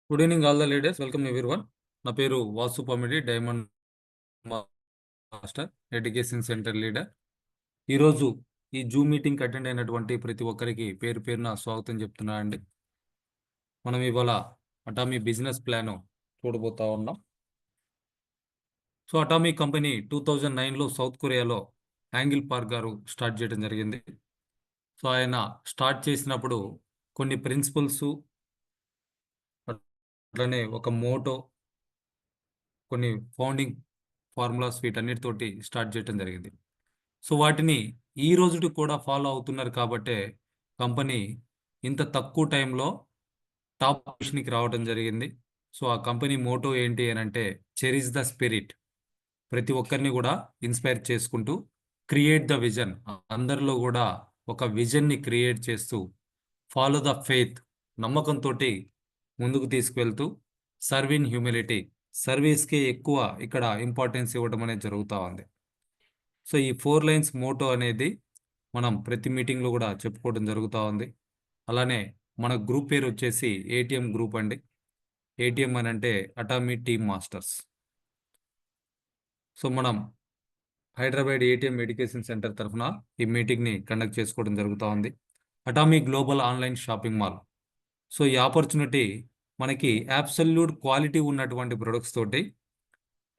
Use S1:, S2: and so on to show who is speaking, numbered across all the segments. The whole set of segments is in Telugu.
S1: Good evening all the leaders, welcome everyone. నా పేరు Vasu Pamidi, diamond master, education centre leader. ఈరోజు ఈ జూమ్ మీటింగ్ అటెండ్ అయినటువంటి ప్రతి ఒక్కరికి పేరు పేరున స్వాగతం చెప్తున్నా అండి. మనం ఇవాళ అటామీ బిజినెస్ ప్లాన్ చూడబోతా ఉన్నాం. సో అటామీ కంపెనీ 2009లో సౌత్ కొరియాలో యాంగిల్ పార్క్ గారు స్టార్ట్ చేయడం జరిగింది. సో ఆయన స్టార్ట్ చేసినప్పుడు కొన్ని ప్రిన్సిపల్స్, అట్లనే ఒక మోటో, కొన్ని ఫౌండింగ్ ఫార్ములాస్ వీటన్నిటితోటి స్టార్ట్ చేయడం జరిగింది. సో వాటిని ఈ రోజుకి కూడా ఫాలో అవుతున్నారు కాబట్టే కంపెనీ ఇంత తక్కువ టైంలో టాప్ పొజిషన్కి రావడం జరిగింది. సో ఆ కంపెనీ మోటో ఏంటి అని అంటే చెరిష్ ద స్పిరిట్. ప్రతి ఒక్కరిని కూడా ఇన్స్పైర్ చేసుకుంటూ క్రియేట్ ద విజన్, అందరిలో కూడా ఒక విజన్ని క్రియేట్ చేస్తూ ఫాలో ద ఫెయిత్, నమ్మకంతో ముందుకు తీసుకువెళ్తూ సర్వ్ ఇన్ హ్యూమిలిటీ, సర్వీస్కి ఎక్కువ ఇక్కడ ఇంపార్టెన్స్ ఇవ్వడం అనేది జరుగుతూ ఉంది. సో ఈ 4 లైన్స్ మోటో అనేది మనం ప్రతి మీటింగ్లో కూడా చెప్పుకోవడం జరుగుతూ ఉంది. అలానే మన గ్రూప్ పేరు వచ్చేసి ఏటీఎం గ్రూప్ అండి. ఏటీఎం అని అంటే అటామీ టీమ్ మాస్టర్స్. సో మనం హైదరాబాద్ ఏటీఎం ఎడ్యుకేషన్ సెంటర్ తరఫున ఈ మీటింగ్ని కండక్ట్ చేసుకోవడం జరుగుతూ ఉంది. Atomy global online shopping mall. So ఈ ఆపర్చునిటీ మనకి అబ్సల్యూట్ క్వాలిటీ ఉన్నటువంటి ప్రొడక్ట్స్ తోటి,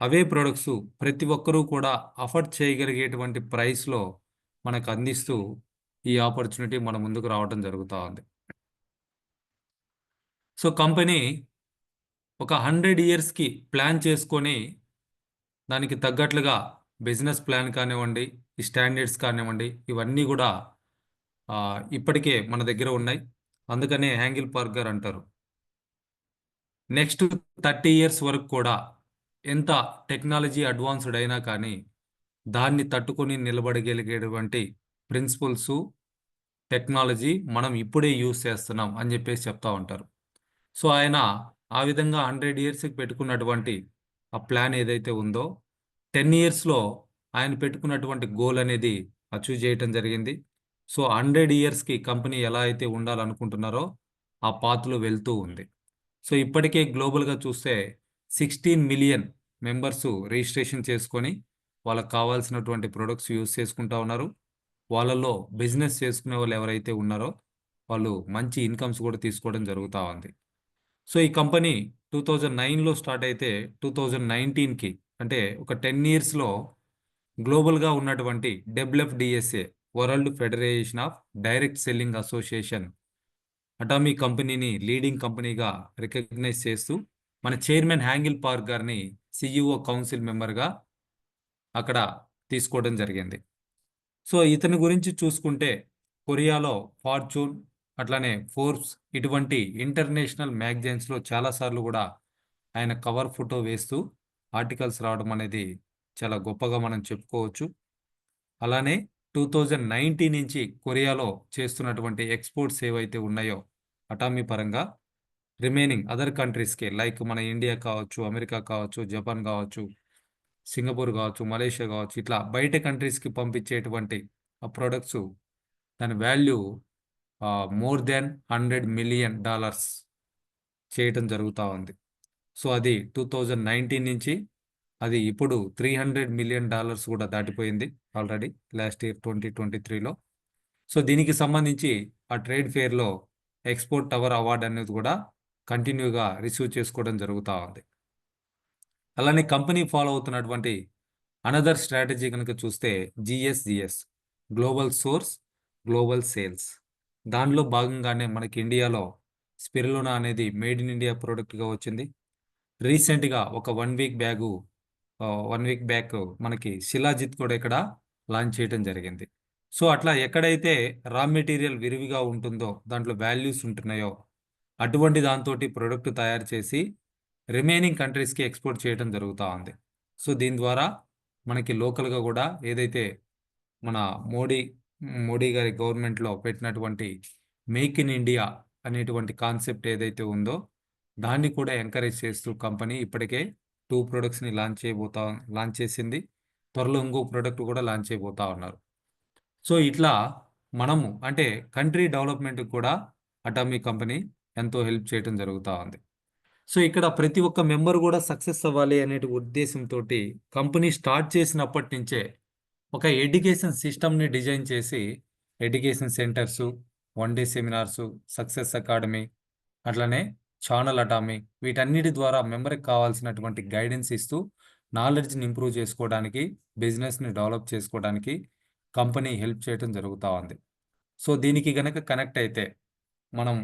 S1: అవే ప్రొడక్ట్స్ ప్రతి ఒక్కరూ కూడా అఫోర్డ్ చేయగలిగేటువంటి ప్రైస్లో మనకు అందిస్తూ ఈ ఆపర్చునిటీ మన ముందుకు రావడం జరుగుతూ ఉంది. సో కంపెనీ ఒక 100 ఇయర్స్కి ప్లాన్ చేసుకొని దానికి తగ్గట్లుగా బిజినెస్ ప్లాన్ కానివ్వండి, ఈ స్టాండర్డ్స్ కానివ్వండి, ఇవన్నీ కూడా ఇప్పటికే మన దగ్గర ఉన్నాయి. అందుకనే హ్యాంగిల్ పార్క్ గారు అంటారు, నెక్స్ట్ 30 ఇయర్స్ వరకు కూడా ఎంత టెక్నాలజీ అడ్వాన్స్డ్ అయినా కానీ దాన్ని తట్టుకొని నిలబడగలిగేటువంటి ప్రిన్సిపల్స్, టెక్నాలజీ మనం ఇప్పుడే యూజ్ చేస్తున్నాం అని చెప్పేసి చెప్తా ఉంటారు. సో ఆయన ఆ విధంగా 100 ఇయర్స్కి పెట్టుకున్నటువంటి ఆ ప్లాన్ ఏదైతే ఉందో 10 ఇయర్స్లో ఆయన పెట్టుకున్నటువంటి గోల్ అనేది అచీవ్ చేయటం జరిగింది. సో 100 ఇయర్స్కి కంపెనీ ఎలా అయితే ఉండాలనుకుంటున్నారో ఆ పాత్లో వెళ్తూ ఉంది. సో ఇప్పటికే గ్లోబల్గా చూస్తే 16 మిలియన్ మెంబర్స్ రిజిస్ట్రేషన్ చేసుకొని వాళ్ళకి కావాల్సినటువంటి ప్రొడక్ట్స్ యూజ్ చేసుకుంటా ఉన్నారు. వాళ్ళలో బిజినెస్ చేసుకునే వాళ్ళు ఎవరైతే ఉన్నారో వాళ్ళు మంచి ఇన్కమ్స్ కూడా తీసుకోవడం జరుగుతూ ఉంది. సో ఈ కంపెనీ 2009లో స్టార్ట్ అయితే 2019కి అంటే ఒక 10 ఇయర్స్లో గ్లోబల్గా ఉన్నటువంటి WFDSA, world federation of direct selling association, Atomy కంపెనీని లీడింగ్ కంపెనీగా రికగ్నైజ్ చేస్తూ మన చైర్మన్ హ్యాంగిల్ పార్క్ గారిని సిఇఓ కౌన్సిల్ మెంబర్గా అక్కడ తీసుకోవడం జరిగింది. సో ఇతని గురించి చూసుకుంటే కొరియాలో ఫార్చ్యూన్, అట్లానే ఫోర్బ్స్ ఇటువంటి ఇంటర్నేషనల్ మ్యాగజైన్స్లో చాలాసార్లు కూడా ఆయన కవర్ ఫోటో వేస్తూ ఆర్టికల్స్ రావడం అనేది చాలా గొప్పగా మనం చెప్పుకోవచ్చు. అలానే 2019 నుంచి కొరియాలో చేస్తున్నటువంటి ఎక్స్పోర్ట్స్ ఏవైతే ఉన్నాయో అటామీ పరంగా రిమైనింగ్ అదర్ కంట్రీస్కి, లైక్ మన ఇండియా కావచ్చు, అమెరికా కావచ్చు, జపాన్ కావచ్చు, సింగపూర్ కావచ్చు, మలేషియా కావచ్చు, ఇట్లా బయట కంట్రీస్కి పంపించేటువంటి ఆ ప్రొడక్ట్స్ దాని వాల్యూ మోర్ దెన్ $100 మిలియన్ చేయటం జరుగుతూ ఉంది. సో అది 2019 నుంచి అది ఇప్పుడు $300 మిలియన్ కూడా దాటిపోయింది ఆల్రెడీ లాస్ట్ ఇయర్ 2023లో. సో దీనికి సంబంధించి ఆ ట్రేడ్ ఫేర్లో ఎక్స్పోర్ట్ టవర్ అవార్డు అనేది కూడా కంటిన్యూగా రిసీవ్ చేసుకోవడం జరుగుతూ ఉంది. అలానే కంపెనీ ఫాలో అవుతున్నటువంటి అనదర్ స్ట్రాటజీ కనుక చూస్తే జిఎస్జిఎస్, గ్లోబల్ సోర్స్ గ్లోబల్ సేల్స్. దానిలో భాగంగానే మనకి ఇండియాలో స్పిరులినా అనేది మేడ్ ఇన్ ఇండియా ప్రోడక్ట్గా వచ్చింది. రీసెంట్గా ఒక 1 వీక్ బ్యాక్ మనకి శిలాజిత్ కూడా ఇక్కడ లాంచ్ చేయడం జరిగింది. సో అట్లా ఎక్కడైతే రా మెటీరియల్ విరివిగా ఉంటుందో, దాంట్లో వాల్యూస్ ఉంటున్నాయో అటువంటి దాంతో ప్రోడక్ట్ తయారు చేసి రిమైనింగ్ కంట్రీస్కి ఎక్స్పోర్ట్ చేయడం జరుగుతూ ఉంది. సో దీని ద్వారా మనకి లోకల్గా కూడా ఏదైతే మన మోడీ గారి గవర్నమెంట్లో పెట్టినటువంటి మేక్ ఇన్ ఇండియా అనేటువంటి కాన్సెప్ట్ ఏదైతే ఉందో దాన్ని కూడా ఎంకరేజ్ చేస్తూ కంపెనీ ఇప్పటికే 2 ప్రొడక్ట్స్ని లాంచ్ చేసింది. త్వరలో ఇంకో ప్రోడక్ట్ కూడా లాంచ్ చేయబోతా ఉన్నారు. సో ఇట్లా మనము కంట్రీ డెవలప్మెంట్కి కూడా అటామీ కంపెనీ ఎంతో హెల్ప్ చేయడం జరుగుతూ ఉంది. సో ఇక్కడ ప్రతి ఒక్క మెంబర్ కూడా సక్సెస్ అవ్వాలి అనే ఉద్దేశంతో కంపెనీ స్టార్ట్ చేసినప్పటి నుంచే ఒక ఎడ్యుకేషన్ సిస్టమ్ని డిజైన్ చేసి education centres, one day seminars, success academy, అట్లనే ఛానల్ అటామీ, వీటన్నిటి ద్వారా మెంబర్కి కావాల్సినటువంటి గైడెన్స్ ఇస్తూ నాలెడ్జ్ని ఇంప్రూవ్ చేసుకోవడానికి, బిజినెస్ని డెవలప్ చేసుకోవడానికి కంపెనీ హెల్ప్ చేయడం జరుగుతూ ఉంది. సో దీనికి గనక కనెక్ట్ అయితే మనం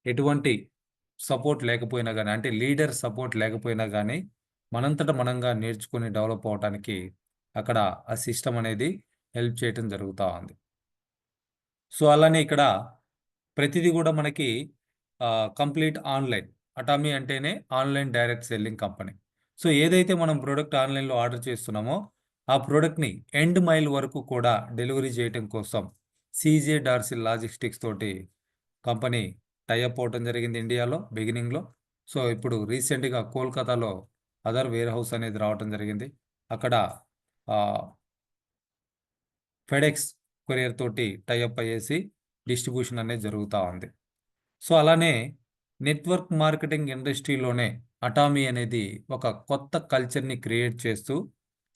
S1: ఎటువంటి సపోర్ట్ లేకపోయినా కానీ, అంటే లీడర్ సపోర్ట్ లేకపోయినా కానీ మనంతట మనంగా నేర్చుకుని డెవలప్ అవడానికి అక్కడ ఆ సిస్టమ్ అనేది హెల్ప్ చేయటం జరుగుతూ ఉంది. సో అలానే ఇక్కడ ప్రతిదీ కూడా మనకి కంప్లీట్ ఆన్లైన్. అటామీ అంటేనే online direct selling company. So ఏదైతే మనం ప్రోడక్ట్ ఆన్లైన్లో ఆర్డర్ చేస్తున్నామో ఆ ప్రోడక్ట్ని ఎండ్ మైల్ వరకు కూడా డెలివరీ చేయడం కోసం సీజే డార్సీ లాజిస్టిక్స్ తోటి కంపెనీ టైఅప్ అవటం జరిగింది ఇండియాలో బిగినింగ్లో. సో ఇప్పుడు రీసెంట్గా కోల్కతాలో అదర్ వేర్ హౌస్ అనేది రావటం జరిగింది. అక్కడ ఫెడెక్స్ కొరియర్ తోటి టైఅప్ అయ్యేసి డిస్ట్రిబ్యూషన్ అనేది జరుగుతూ ఉంది. సో అలానే నెట్వర్క్ మార్కెటింగ్ ఇండస్ట్రీలోనే అటామీ అనేది ఒక కొత్త కల్చర్ని క్రియేట్ చేస్తూ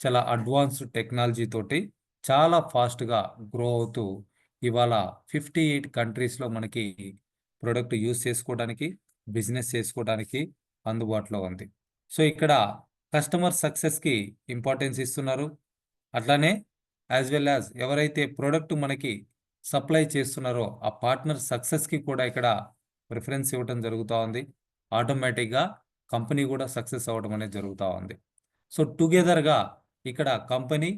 S1: చాలా అడ్వాన్స్డ్ టెక్నాలజీ తోటి చాలా ఫాస్ట్గా గ్రో అవుతూ ఇవాళ 58 కంట్రీస్లో మనకి ప్రోడక్ట్ యూస్ చేసుకోవడానికి, బిజినెస్ చేసుకోవడానికి అందుబాటులో ఉంది. సో ఇక్కడ కస్టమర్ సక్సెస్కి ఇంపార్టెన్స్ ఇస్తున్నారు. అట్లానే యాజ్ వెల్ యాజ్ ఎవరైతే ప్రోడక్ట్ మనకి సప్లై చేస్తున్నారో ఆ పార్ట్నర్ సక్సెస్కి కూడా ఇక్కడ ప్రిఫరెన్స్ ఇవ్వడం జరుగుతూ ఉంది. ఆటోమేటిక్గా కంపెనీ కూడా సక్సెస్ అవ్వడం అనేది జరుగుతూ ఉంది. సో టుగెదర్గా ఇక్కడ కంపెనీ,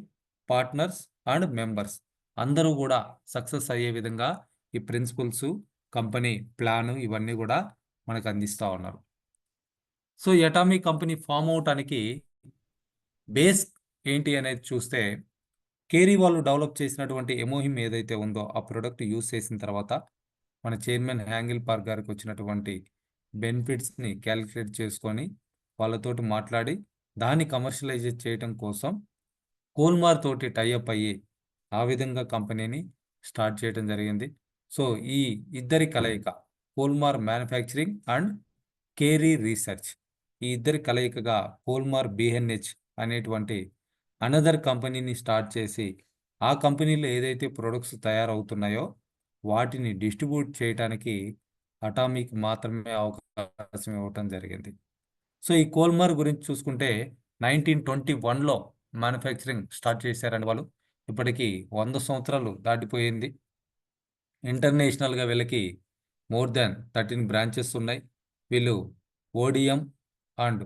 S1: పార్ట్నర్స్ అండ్ మెంబర్స్ అందరూ కూడా సక్సెస్ అయ్యే విధంగా ఈ ప్రిన్సిపల్స్, కంపెనీ ప్లాను ఇవన్నీ కూడా మనకు అందిస్తూ ఉన్నారు. సో ఈ అటామీ కంపెనీ ఫామ్ అవటానికి బేస్ ఏంటి అనేది చూస్తే కేరీ వాళ్ళు డెవలప్ చేసినటువంటి ఎమోహిమ్ ఏదైతే ఉందో ఆ ప్రోడక్ట్ యూస్ చేసిన తర్వాత మన చైర్మన్ హ్యాంగిల్ పార్క్ గారికి వచ్చినటువంటి బెనిఫిట్స్ని క్యాలిక్యులేట్ చేసుకొని వాళ్ళతోటి మాట్లాడి దాన్ని కమర్షియలైజ్ చేయడం కోసం కోల్మార్ తోటి టైఅప్ అయ్యి ఆ విధంగా కంపెనీని స్టార్ట్ చేయడం జరిగింది. సో ఈ ఇద్దరి కలయిక Colmar manufacturing and Carey research, ఈ ఇద్దరి కలయికగా కోల్మార్ బిఎన్హెచ్ అనేటువంటి అనదర్ కంపెనీని స్టార్ట్ చేసి ఆ కంపెనీలో ఏదైతే ప్రొడక్ట్స్ తయారవుతున్నాయో వాటిని డిస్ట్రిబ్యూట్ చేయడానికి అటామిక్ మాత్రమే అవకాశం ఇవ్వటం జరిగింది. సో ఈ కోల్మార్ గురించి చూసుకుంటే 1921లో మ్యానుఫ్యాక్చరింగ్ స్టార్ట్ చేశారండి వాళ్ళు. ఇప్పటికి 100 సంవత్సరాలు దాటిపోయింది. ఇంటర్నేషనల్గా వీళ్ళకి మోర్ దాన్ 13 బ్రాంచెస్ ఉన్నాయి. వీళ్ళు ఓడిఎం అండ్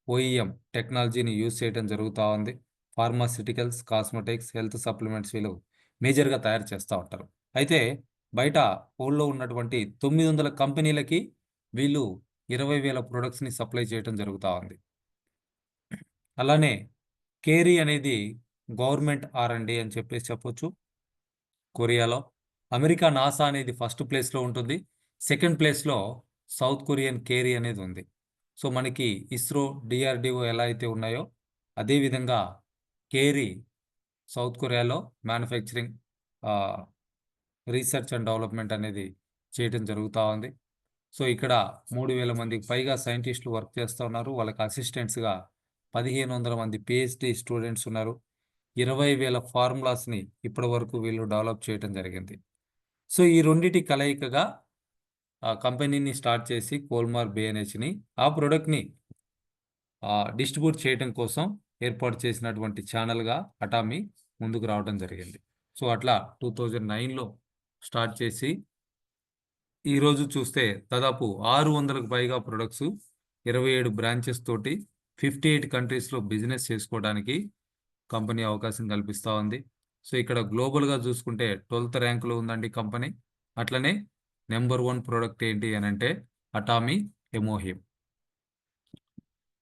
S1: ఓఈఎం టెక్నాలజీని యూజ్ చేయడం జరుగుతూ ఉంది. ఫార్మాసిటికల్స్, కాస్మెటిక్స్, హెల్త్ సప్లిమెంట్స్ వీళ్ళు మేజర్గా తయారు చేస్తూ ఉంటారు. అయితే బయట వరల్డ్లో ఉన్నటువంటి 900 కంపెనీలకి వీళ్ళు 20,000 ప్రొడక్ట్స్ని సప్లై చేయడం జరుగుతూ ఉంది. అలానే కేరీ అనేది గవర్నమెంట్ R&D అని చెప్పేసి చెప్పొచ్చు కొరియాలో. అమెరికా నాసా అనేది ఫస్ట్ ప్లేస్లో ఉంటుంది. సెకండ్ ప్లేస్లో సౌత్ కొరియన్ కేరీ అనేది ఉంది. సో మనకి ఇస్రో, DRDO ఎలా అయితే ఉన్నాయో అదేవిధంగా కేరీ సౌత్ కొరియాలో మ్యానుఫ్యాక్చరింగ్, రీసెర్చ్ అండ్ డెవలప్మెంట్ అనేది చేయడం జరుగుతూ ఉంది. సో ఇక్కడ 3,000 మందికి పైగా సైంటిస్టులు వర్క్ చేస్తూ ఉన్నారు. వాళ్ళకి అసిస్టెంట్స్గా 1,500 మంది PhD స్టూడెంట్స్ ఉన్నారు. 20,000 ఫార్ములాస్ని ఇప్పటి వరకు వీళ్ళు డెవలప్ చేయడం జరిగింది. సో ఈ రెండిటి కలయికగా ఆ కంపెనీని స్టార్ట్ చేసి కోల్మార్ బిఎన్హెచ్ని ఆ ప్రోడక్ట్ని డిస్ట్రిబ్యూట్ చేయడం కోసం ఏర్పాటు చేసినటువంటి ఛానల్గా అటామీ ముందుకు రావడం జరిగింది. సో అట్లా 2009లో స్టార్ట్ చేసి ఈరోజు చూస్తే దాదాపు 600కు పైగా ప్రొడక్ట్స్, 27 బ్రాంచెస్ తోటి 58 కంట్రీస్లో బిజినెస్ చేసుకోవడానికి కంపెనీ అవకాశం కల్పిస్తూ ఉంది. సో ఇక్కడ గ్లోబల్గా చూసుకుంటే 12th ర్యాంకులో ఉందండి కంపెనీ. అట్లనే నెంబర్ 1 ప్రోడక్ట్ ఏంటి అని అంటే అటామీ ఎమోహిమ్.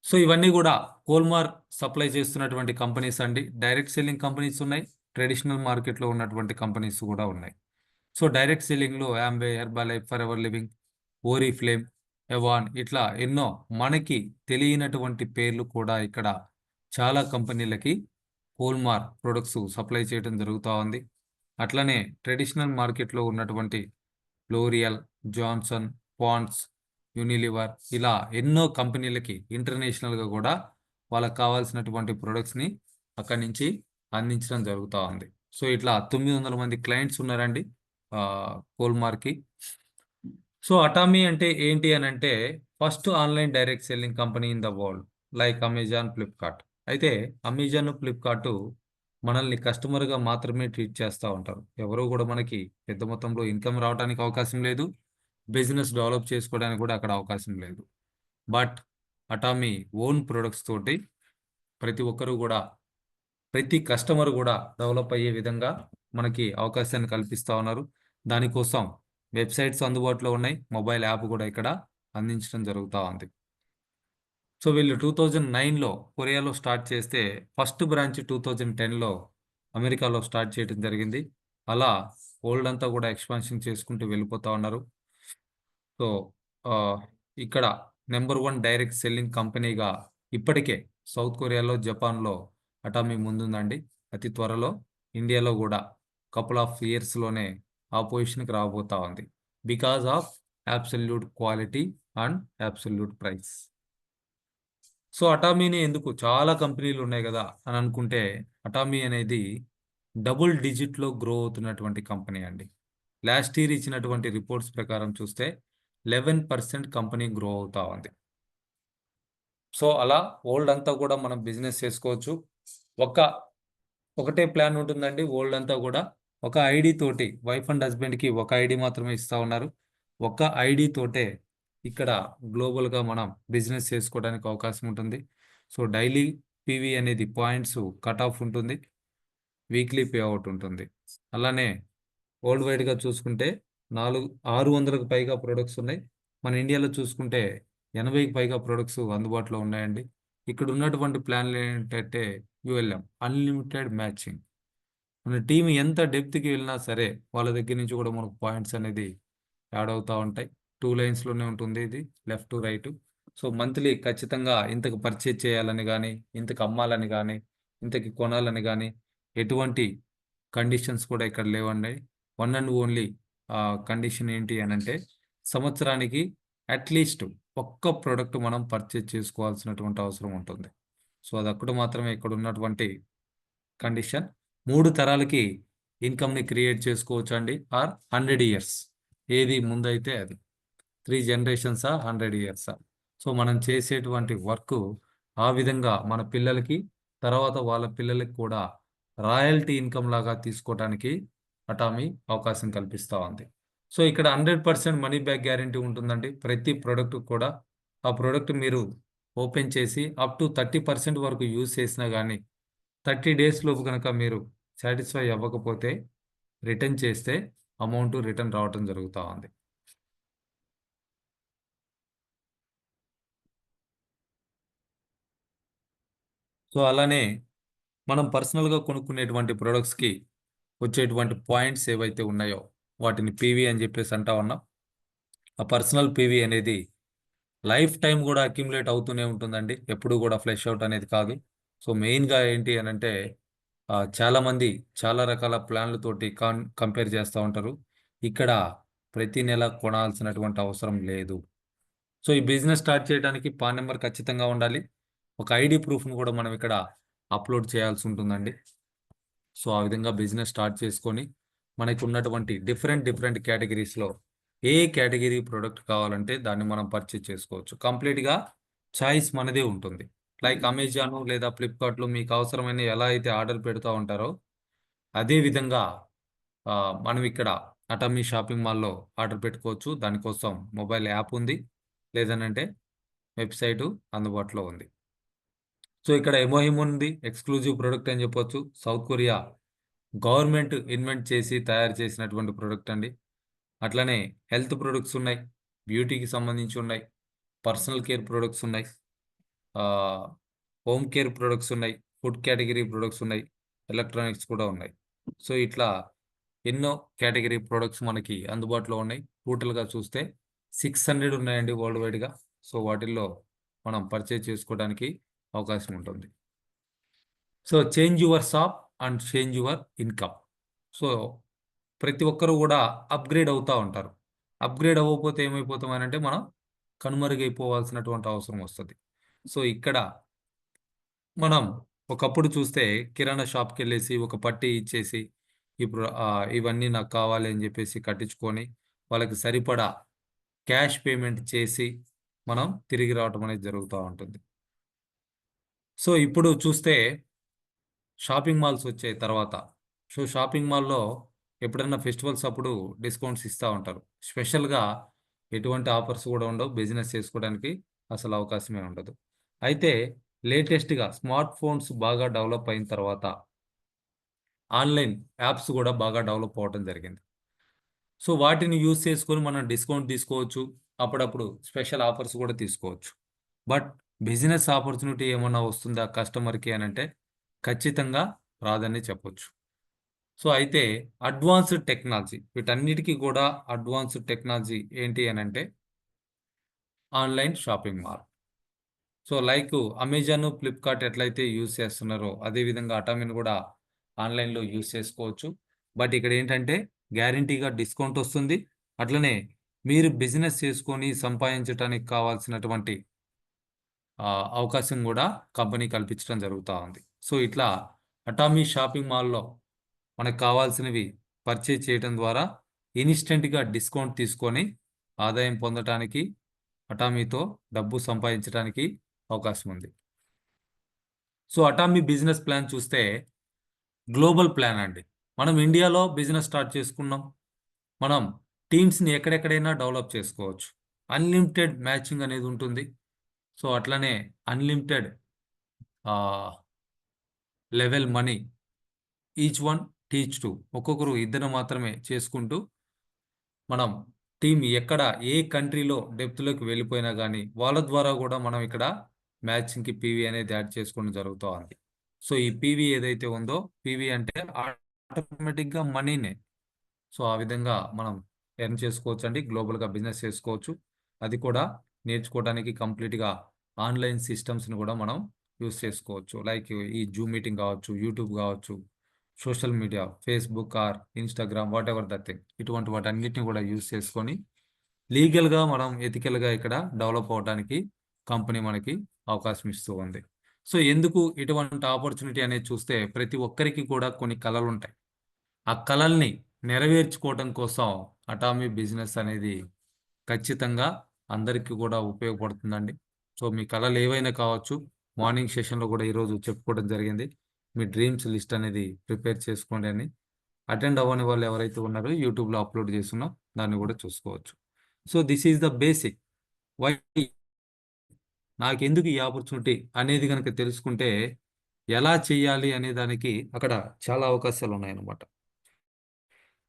S1: సో ఇవన్నీ కూడా కోల్మార్ సప్లై చేస్తున్నటువంటి కంపెనీస్ అండి. డైరెక్ట్ సెల్లింగ్ కంపెనీస్ ఉన్నాయి, ట్రెడిషనల్ మార్కెట్లో ఉన్నటువంటి కంపెనీస్ కూడా ఉన్నాయి. సో డైరెక్ట్ సెల్లింగ్లో Amway, Herbalife, forever living, Oriflame, Avon ఇట్లా ఎన్నో మనకి తెలియనటువంటి పేర్లు కూడా ఇక్కడ చాలా కంపెనీలకి కోల్మార్ ప్రొడక్ట్స్ సప్లై చేయడం జరుగుతూ ఉంది. అట్లనే ట్రెడిషనల్ మార్కెట్లో ఉన్నటువంటి లోరియల్, జాన్సన్, పాండ్స్, యూనిలివర్, ఇలా ఎన్నో కంపెనీలకి ఇంటర్నేషనల్గా కూడా వాళ్ళకి కావాల్సినటువంటి ప్రొడక్ట్స్ని అక్కడి నుంచి అందించడం జరుగుతూ ఉంది. సో ఇట్లా 900 మంది క్లయింట్స్ ఉన్నారండి కోల్మార్కి. సో అటామీ అంటే ఏంటి అని అంటే first online direct selling company in the world, like Amazon, Flipkart. అయితే అమెజాన్, ఫ్లిప్కార్ట్ మనల్ని కస్టమర్గా మాత్రమే ట్రీట్ చేస్తూ ఉంటారు. ఎవరు కూడా మనకి పెద్ద మొత్తంలో ఇన్కమ్ రావడానికి అవకాశం లేదు, బిజినెస్ డెవలప్ చేసుకోవడానికి కూడా అక్కడ అవకాశం లేదు. బట్ అటామీ ఓన్ ప్రొడక్ట్స్ తోటి ప్రతి ఒక్కరు కూడా, ప్రతి కస్టమర్ కూడా డెవలప్ అయ్యే విధంగా మనకి అవకాశాన్ని కల్పిస్తూ ఉన్నారు. దానికోసం వెబ్సైట్స్ అందుబాటులో ఉన్నాయి, మొబైల్ యాప్ కూడా ఇక్కడ అందించడం జరుగుతూ ఉంది. సో వీళ్ళు 2009లో కొరియాలో స్టార్ట్ చేస్తే ఫస్ట్ బ్రాంచ్ 2010లో అమెరికాలో స్టార్ట్ చేయడం జరిగింది. అలా వరల్డ్ అంతా కూడా ఎక్స్పాన్షన్ చేసుకుంటూ వెళ్ళిపోతూ ఉన్నారు. సో ఆ, ఇక్కడ నెంబర్ 1 డైరెక్ట్ సెల్లింగ్ కంపెనీగా ఇప్పటికే సౌత్ కొరియాలో, జపాన్లో అటామీ ముందుందండి. అతి త్వరలో ఇండియాలో కూడా కపుల్ ఆఫ్ ఇయర్స్లోనే ఆ పొజిషన్కి రాబోతా ఉంది, because of absolute quality and absolute price. So అటామీని ఎందుకు, చాలా కంపెనీలు ఉన్నాయి కదా అని అనుకుంటే, అటామీ అనేది డబుల్ డిజిట్లో గ్రో అవుతున్నటువంటి కంపెనీ అండి. లాస్ట్ ఇయర్ ఇచ్చినటువంటి రిపోర్ట్స్ ప్రకారం చూస్తే 11% కంపెనీ గ్రో అవుతా ఉంది. సో అలా వరల్డ్ అంతా కూడా మనం బిజినెస్ చేసుకోవచ్చు. ఒకటే ప్లాన్ ఉంటుందండి వరల్డ్ అంతా కూడా. ఒక ఐడి తోటి వైఫ్ అండ్ హస్బెండ్కి ఒక ఐడి మాత్రమే ఇస్తూ ఉన్నారు. ఒక ఐడి తోటే ఇక్కడ గ్లోబల్గా మనం బిజినెస్ చేసుకోవడానికి అవకాశం ఉంటుంది. సో డైలీ పీవీ అనేది పాయింట్స్ కట్ ఆఫ్ ఉంటుంది, వీక్లీ పే అవుట్ ఉంటుంది. అలానే వరల్డ్ వైడ్గా చూసుకుంటే 600కు పైగా ప్రొడక్ట్స్ ఉన్నాయి. మన ఇండియాలో చూసుకుంటే 80కి పైగా ప్రొడక్ట్స్ అందుబాటులో ఉన్నాయండి. ఇక్కడ ఉన్నటువంటి ప్లాన్లు ఏంటంటే యుఎల్ఎం, అన్లిమిటెడ్ మ్యాచింగ్. మన టీం ఎంత డెప్త్కి వెళ్ళినా సరే వాళ్ళ దగ్గర నుంచి కూడా మనకు పాయింట్స్ అనేది యాడ్ అవుతూ ఉంటాయి. 2 లైన్స్లోనే ఉంటుంది ఇది, left to right. So monthly ఖచ్చితంగా ఇంతకు పర్చేజ్ చేయాలని కానీ, ఇంతకు అమ్మాలని కానీ, ఇంతకి కొనాలని కానీ ఎటువంటి కండిషన్స్ కూడా ఇక్కడ లేవండి. వన్ అండ్ ఓన్లీ కండిషన్ ఏంటి అని అంటే సంవత్సరానికి అట్లీస్ట్ ఒక్క ప్రోడక్ట్ మనం పర్చేజ్ చేసుకోవాల్సినటువంటి అవసరం ఉంటుంది. సో అదొక్కటి మాత్రమే ఇక్కడ ఉన్నటువంటి కండిషన్. 3 తరాలకి ఇన్కమ్ని క్రియేట్ చేసుకోవచ్చు అండి, ఆర్ 100 ఇయర్స్, ఏది ముందైతే అది. 3 జనరేషన్సా, 100 ఇయర్సా. సో మనం చేసేటువంటి వర్క్ ఆ విధంగా మన పిల్లలకి, తర్వాత వాళ్ళ పిల్లలకి కూడా రాయల్టీ ఇన్కమ్ లాగా తీసుకోవడానికి అటామీ అవకాశం కల్పిస్తూ ఉంది. సో ఇక్కడ 100% మనీ బ్యాక్ గ్యారంటీ ఉంటుందండి ప్రతి ప్రోడక్ట్ కూడా. ఆ ప్రోడక్ట్ మీరు ఓపెన్ చేసి అప్ టు 30% వరకు యూజ్ చేసినా కానీ 30 డేస్ లోపు కనుక మీరు సాటిస్ఫై అవ్వకపోతే రిటర్న్ చేస్తే అమౌంట్ రిటర్న్ రావటం జరుగుతూ ఉంది. సో అలానే మనం పర్సనల్గా కొనుక్కునేటువంటి ప్రొడక్ట్స్కి వచ్చేటువంటి పాయింట్స్ ఏవైతే ఉన్నాయో వాటిని పీవీ అని చెప్పేసి అంటా ఉన్నాం. ఆ పర్సనల్ పీవీ అనేది లైఫ్ టైం కూడా అక్యుములేట్ అవుతూనే ఉంటుందండి, ఎప్పుడు కూడా ఫ్లెష్ అవుట్ అనేది కాదు. సో మెయిన్గా ఏంటి అని అంటే చాలామంది చాలా రకాల ప్లాన్లతోటి కంపేర్ చేస్తూ ఉంటారు. ఇక్కడ ప్రతి నెల కొనాల్సినటువంటి అవసరం లేదు. సో ఈ బిజినెస్ స్టార్ట్ చేయడానికి పాన్ నెంబర్ ఖచ్చితంగా ఉండాలి. ఒక ఐడి ప్రూఫ్ను కూడా మనం ఇక్కడ అప్లోడ్ చేయాల్సి ఉంటుందండి. సో ఆ విధంగా బిజినెస్ స్టార్ట్ చేసుకొని మనకు ఉన్నటువంటి డిఫరెంట్ కేటగిరీస్లో ఏ కేటగిరీ ప్రోడక్ట్ కావాలంటే దాన్ని మనం పర్చేజ్ చేసుకోవచ్చు. కంప్లీట్గా చాయిస్ మనదే ఉంటుంది. లైక్ అమెజాన్ లేదా ఫ్లిప్కార్ట్లో మీకు అవసరమైన ఎలా అయితే ఆర్డర్ పెడుతూ ఉంటారో అదే విధంగా మనం ఇక్కడ అటామీ షాపింగ్ మాల్లో ఆర్డర్ పెట్టుకోవచ్చు. దానికోసం మొబైల్ యాప్ ఉంది, లేదనంటే వెబ్సైటు అందుబాటులో ఉంది. సో ఇక్కడ ఎమోహిమ్ ఉంది, ఎక్స్క్లూజివ్ ప్రోడక్ట్ అని చెప్పొచ్చు. సౌత్ కొరియా గవర్నమెంట్ ఇన్వెంట్ చేసి తయారు చేసినటువంటి ప్రోడక్ట్ అండి. అట్లనే హెల్త్ ప్రొడక్ట్స్ ఉన్నాయి, బ్యూటీకి సంబంధించి ఉన్నాయి, పర్సనల్ కేర్ ప్రొడక్ట్స్ ఉన్నాయి, హోమ్ కేర్ ప్రొడక్ట్స్ ఉన్నాయి, ఫుడ్ కేటగిరీ ప్రొడక్ట్స్ ఉన్నాయి, ఎలక్ట్రానిక్స్ కూడా ఉన్నాయి. సో ఇట్లా ఎన్నో కేటగిరీ ప్రొడక్ట్స్ మనకి అందుబాటులో ఉన్నాయి. టోటల్గా చూస్తే 600 ఉన్నాయండి వరల్డ్ వైడ్గా. సో వాటిల్లో మనం పర్చేజ్ చేసుకోవడానికి అవకాశం ఉంటుంది. So change your shop and change your income. So ప్రతి ఒక్కరు కూడా అప్గ్రేడ్ అవుతూ ఉంటారు. అప్గ్రేడ్ అవ్వకపోతే ఏమైపోతాం అని అంటే మనం కనుమరుగైపోవాల్సినటువంటి అవసరం వస్తుంది. సో ఇక్కడ మనం ఒకప్పుడు చూస్తే కిరాణా షాప్‌కెళ్ళేసి ఒక పట్టీ ఇచ్చేసి, ఇప్పుడు ఇవన్నీ నాకు కావాలి అని జెప్పేసి కట్టించుకొని, వాళ్ళకి సరిపడా క్యాష్ పేమెంట్ చేసి, మనం తిరిగి రావటం అనేది జరుగుతా ఉంటుంది. సో ఇప్పుడు చూస్తే షాపింగ్ మాల్స్ వచ్చాయి తర్వాత. సో షాపింగ్ మాల్‌లో ఎప్పుడన్నా ఫెస్టివల్స్ అప్పుడు డిస్కౌంట్స్ ఇస్తా ఉంటారు. స్పెషల్‌గా ఎటువంటి ఆఫర్స్ గూడా ఉండవు. బిజినెస్ చేసుకోవడానికి అసలు అవకాశమే ఉండదు. అయితే లేటెస్ట్‌గా స్మార్ట్ ఫోన్స్ బాగా డెవలప్ అయిన తర్వాత ఆన్‌లైన్ యాప్స్ గూడా బాగా డెవలప్ అవ్వటం జరిగింది. సో వాటిని యూజ్ చేసుకొని మనం డిస్కౌంట్ తీసుకోవచ్చు. అప్పుడప్పుడు స్పెషల్ ఆఫర్స్ గూడా తీసుకోవచ్చు. బట్ బిజినెస్ ఆపర్చునిటీ ఏమన్నా వస్తుందా కస్టమర్‌కి అనంటే ఖచ్చితంగా రాదనే చెప్పొచ్చు. సో అయితే అడ్వాన్స్‌డ్ టెక్నాలజీ వీటన్నిటికి కూడా అడ్వాన్స్‌డ్ టెక్నాలజీ ఏంటి అనంటే online shopping mall. So like Amazon, Flipkart ఎట్లయితే యూజ్ చేస్తున్నారో అదే విధంగా అటామిని కూడా ఆన్‌లైన్‌లో యూజ్ చేసుకోవచ్చు. బట్ ఇక్కడేంటంటే గ్యారంటీగా డిస్కౌంట్ వస్తుంది. అట్లనే మీరు బిజినెస్ చేసుకొని సంపాదించటానికి కావాల్సినటువంటి అవకాశం గూడా కంపెనీ కల్పించడం జరుగుతా ఉంది. సో ఇట్లా అటామీ షాపింగ్ మాల్‌లో మనకు కావాల్సినవి పర్చేజ్ చేయటం ద్వారా ఇన్‌స్టంట్‌గా డిస్కౌంట్ తీసుకొని ఆదాయం పొందటానికి అటామీతో డబ్బు సంపాదించడానికి అవకాశం ఉంది. సో అటామీ బిజినెస్ ప్లాన్ చూస్తే గ్లోబల్ ప్లాన్ అండి. మనం ఇండియాలో బిజినెస్ స్టార్ట్ చేసుకున్నాం. మనం టీమ్స్‌ని ఎక్కడెక్కడైనా డెవలప్ చేసుకోవచ్చు. అన్‌లిమిటెడ్ మ్యాచింగ్ అనేది ఉంటుంది. సో అట్లనే అన్‌లిమిటెడ్ ఆహ్, level money each one teach to ఒక్కొక్కరు ఇద్దరు మాత్రమే చేసుకుంటూ మనం టీమ్ ఎక్కడ ఏ కంట్రీలో డెప్త్‌లోకి వెళ్ళిపోయినా గానీ, వాళ్ళ ద్వారా గూడా మనం ఇక్కడ మ్యాచింగ్‌కి పీవీ అనేది యాడ్ చేసుకోవడం జరుగుతా ఉంది. సో, ఈ పీవీ ఏదైతే ఉందో, పీవీ అంటే ఆటోమేటిక్‌గా మనీనే. సో, ఆ విధంగా మనం ఎర్న్ చేసుకోవచ్చండి. గ్లోబల్‌గా బిజినెస్ చేసుకోవచ్చు. అది కూడా నేర్చుకోవడానికి కంప్లీట్‌గా ఆన్‌లైన్ సిస్టమ్స్‌ని గూడా మనం యూజ్ చేసుకోవచ్చు. లైక్ ఈ జూమ్ మీటింగ్ గావచ్చు, యూట్యూబ్ గావచ్చు, social media, Facebook or Instagram whatever the thing. ఇటువంటి వాటన్నిటిని గూడా యూజ్ చేసుకొని లీగల్‌గా మనం ఎథికల్‌గా ఇక్కడ డెవలప్ అవ్వటానికి కంపెనీ మనకి అవకాశం ఇస్తూ ఉంది. సో, ఎందుకు ఇటువంటి ఆపర్చునిటీ అనేది చూస్తే ప్రతి ఒక్కరికి కూడా కొన్ని కలలుంటాయి. ఆ కలల్ని నెరవేర్చుకోవటం కోసం అటామీ బిజినెస్ అనేది ఖచ్చితంగా అందరికీ కూడా ఉపయోగపడుతుందండి. సో, మీ కలలు ఏవైనా కావచ్చు. మార్నింగ్ సెషన్‌లో కూడా ఈరోజు చెప్పుకోవడం జరిగింది. మీ డ్రీమ్స్ లిస్ట్ అనేది ప్రిపేర్ చేసుకోండి అని. అటెండ్ అవ్వని వాళ్ళు ఎవరైతే ఉన్నారో యూట్యూబ్‌లో అప్‌లోడ్ చేసున్నాం. దాన్ని కూడా చూసుకోవచ్చు. So, this is the basic. Why నాకెందుకు ఈ ఆపర్చునిటీ అనేది గనక తెలుసుకుంటే ఎలా చేయాలి అనే దానికి అక్కడ చాలా అవకాశాలున్నాయన్నమాట.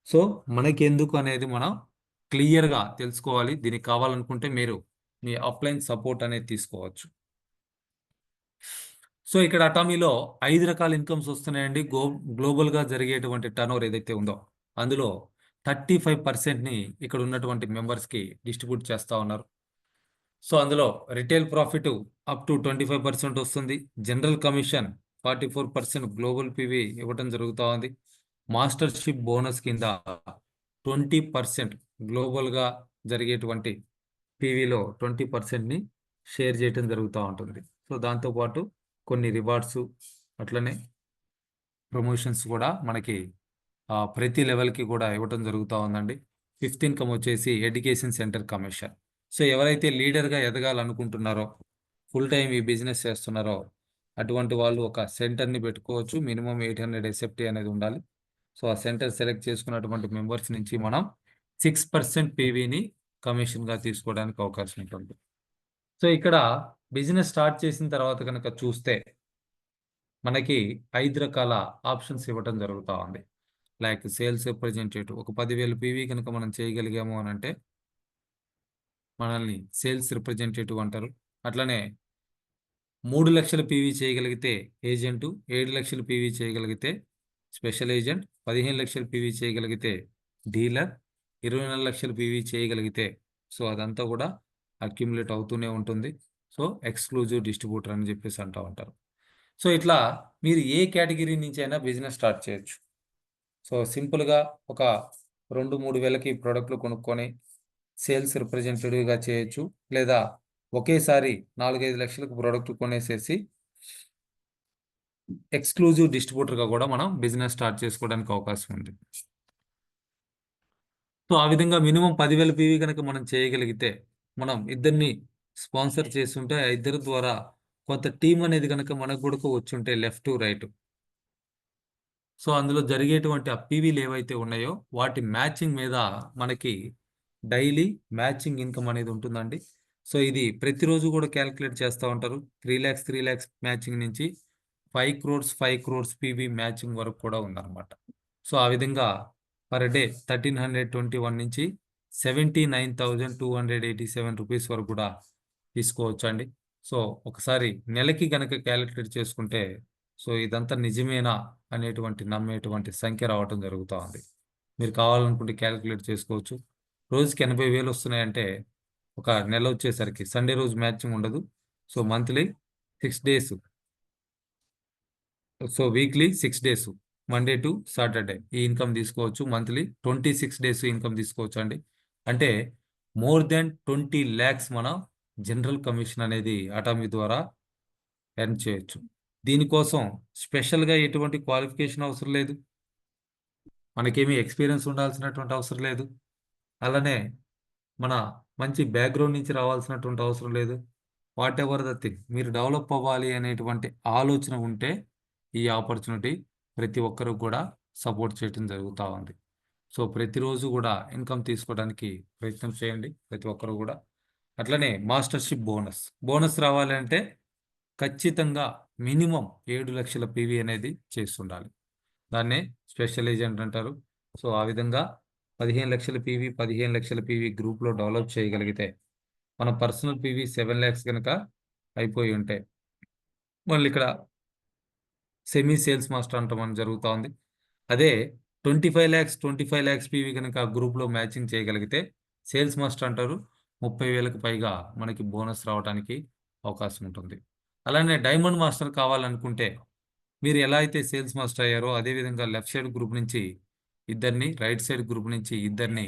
S1: సో, మనకెందుకు అనేది మనం క్లియర్‌గా తెలుసుకోవాలి. దీనికి కావాలనుకుంటే మీరు మీ అప్‌లైన్ సపోర్ట్ అనేది తీసుకోవచ్చు. సో, ఇక్కడ అటామీలో 5 రకాల ఇన్‌కమ్స్ వస్తున్నాయండి. గ్లోబల్‌గా జరిగేటువంటి టర్నోవర్ ఏదైతే ఉందో, అందులో 35%ని ఇక్కడ ఉన్నటువంటి మెంబర్స్‌కి డిస్ట్రిబ్యూట్ చేస్తా ఉన్నారు. సో, అందులో రిటైల్ ప్రాఫిట్ అప్ టు 25% వస్తుంది. జనరల్ కమిషన్ 44% గ్లోబల్ పీవీ ఇవ్వటం జరుగుతా ఉంది. మాస్టర్‌షిప్ బోనస్ కింద 20% గ్లోబల్‌గా జరిగేటువంటి పీవీలో 20%ని షేర్ చేయటం జరుగుతా ఉంటుంది. సో, దాంతో పాటు కొన్ని రివార్డ్సు అట్లనే ప్రమోషన్స్ కూడా మనకి ప్రతి లెవెల్‌కి కూడా ఇవ్వటం జరుగుతా ఉందండి. ఫిఫ్త్ ఇన్‌కమ్ వచ్చేసి ఎడ్యుకేషన్ సెంటర్ కమిషన్. సో, ఎవరైతే లీడర్‌గా ఎదగాలనుకుంటున్నారో, ఫుల్ టైమ్ ఈ బిజినెస్ చేస్తున్నారో, అటువంటి వాళ్ళు ఒక సెంటర్‌ని పెట్టుకోవచ్చు. మినిమమ్ 800 ఎస్ఎఫ్టీ అనేది ఉండాలి. సో, ఆ సెంటర్ సెలెక్ట్ చేసుకున్నటువంటి మెంబర్స్ నుంచి మనం 6% పీవీని కమిషన్‌గా తీసుకోవడానికి అవకాశం ఉంటుంది. సో, ఇక్కడ బిజినెస్ స్టార్ట్ చేసిన తర్వాత గనక చూస్తే, మనకి 5 రకాల ఆప్షన్స్ ఇవ్వటం జరుగుతా ఉంది. లైక్ సేల్స్ రిప్రజెంటేటివ్ ఒక 10,000 పీవీ గనక మనం చేయగలిగాము అనంటే, మనల్ని సేల్స్ రిప్రజెంటేటివ్ అంటారు. అట్లనే 3,00,000 పీవీ చేయగలిగితే ఏజెంటు, 7,00,000 పీవీ చేయగలిగితే స్పెషల్ ఏజెంట్, 15,00,000 పీవీ చేయగలిగితే డీలర్, 24,00,000 పీవీ చేయగలిగితే సో, అదంతా కూడా అక్యుములేట్ అవుతూనే ఉంటుంది. సో, ఎక్స్‌క్లూజివ్ డిస్ట్రిబ్యూటర్ అని చెప్పేసి అంటా ఉంటారు. సో, ఇట్లా మీరు ఏ కేటగిరీ నుంచైనా బిజినెస్ స్టార్ట్ చేయొచ్చు. సో, సింపుల్‌గా ఒక 2, 3 వేలకి ప్రొడక్ట్‌లు కొనుక్కొని సేల్స్ రిప్రజెంటేటివ్గా చేయొచ్చు, లేదా ఒకేసారి 4-5 లక్షలకు ప్రోడక్ట్ కొనేసేసి ఎక్స్క్లూజివ్ డిస్ట్రిబ్యూటర్గా కూడా మనం బిజినెస్ స్టార్ట్ చేసుకోవడానికి అవకాశం ఉంది. సో ఆ విధంగా మినిమం 10,000 పీవీ కనుక మనం చేయగలిగితే, మనం ఇద్దరిని స్పాన్సర్ చేస్తుంటే ఆ ఇద్దరి ద్వారా కొంత టీం అనేది కనుక మనకు కూడా వచ్చుంటే లెఫ్ట్ రైట్, సో అందులో జరిగేటువంటి ఆ పీవీలు ఏవైతే ఉన్నాయో వాటి మ్యాచింగ్ మీద మనకి డైలీ మ్యాచింగ్ ఇన్కమ్ అనేది ఉంటుందండి. సో ఇది ప్రతిరోజు కూడా క్యాలిక్యులేట్ చేస్తూ ఉంటారు. 3 lakhs మ్యాచింగ్ నుంచి 5 crores పీవీ మ్యాచింగ్ వరకు కూడా ఉందన్నమాట. సో ఆ విధంగా పర్ డే 1,321 నుంచి 79,287 రూపీస్ వరకు కూడా తీసుకోవచ్చు అండి. సో ఒకసారి నెలకి కనుక క్యాలిక్యులేట్ చేసుకుంటే, సో ఇదంతా నిజమేనా అనేటువంటి నమ్మేటువంటి సంఖ్య రావటం జరుగుతూ ఉంది. మీరు కావాలనుకుంటే క్యాలిక్యులేట్ చేసుకోవచ్చు. రోజుకి 80,000 వస్తున్నాయంటే ఒక నెల వచ్చేసరికి సండే రోజు మ్యాచింగ్ ఉండదు. So monthly 6 days, so weekly 6 days, Monday to Saturday ఈ ఇన్కమ్ తీసుకోవచ్చు. మంత్లీ 26 డేస్ ఇన్కమ్ తీసుకోవచ్చు అండి. అంటే మోర్ దెన్ 20 lakhs మన జనరల్ కమిషన్ అనేది అటామీ ద్వారా ఎర్న్ చేయొచ్చు. దీనికోసం స్పెషల్గా ఎటువంటి క్వాలిఫికేషన్ అవసరం లేదు, మనకేమీ ఎక్స్పీరియన్స్ ఉండాల్సినటువంటి అవసరం లేదు, అలానే మన మంచి బ్యాక్గ్రౌండ్ నుంచి రావాల్సినటువంటి అవసరం లేదు. వాట్ ఎవర్ ద థింగ్, మీరు డెవలప్ అవ్వాలి అనేటువంటి ఆలోచన ఉంటే ఈ ఆపర్చునిటీ ప్రతి ఒక్కరు కూడా సపోర్ట్ చేయడం జరుగుతూ ఉంది. సో ప్రతిరోజు కూడా ఇన్కమ్ తీసుకోవడానికి ప్రయత్నం చేయండి ప్రతి ఒక్కరు కూడా. అట్లనే మాస్టర్షిప్ బోనస్ రావాలి అంటే ఖచ్చితంగా మినిమం 7 లక్షల పీవీ అనేది చేస్తుండాలి. దాన్నే స్పెషల్ ఏజెంట్ అంటారు. సో ఆ విధంగా 15 లక్షల పీవీ 15 లక్షల పీవీ గ్రూప్లో డెవలప్ చేయగలిగితే, మన పర్సనల్ పీవీ 7 lakhs కనుక అయిపోయి ఉంటే, మళ్ళీ ఇక్కడ సెమీ సేల్స్ మాస్టర్ అంటామని జరుగుతూ ఉంది. అదే 25 lakhs పీవీ కనుక గ్రూప్లో మ్యాచింగ్ చేయగలిగితే సేల్స్ మాస్టర్ అంటారు. 30,000కు పైగా మనకి బోనస్ రావడానికి అవకాశం ఉంటుంది. అలానే డైమండ్ మాస్టర్ కావాలనుకుంటే, మీరు ఎలా అయితే సేల్స్ మాస్టర్ అయ్యారో అదేవిధంగా లెఫ్ట్ సైడ్ గ్రూప్ నుంచి ఇద్దరిని, రైట్ సైడ్ గ్రూప్ నుంచి ఇద్దరిని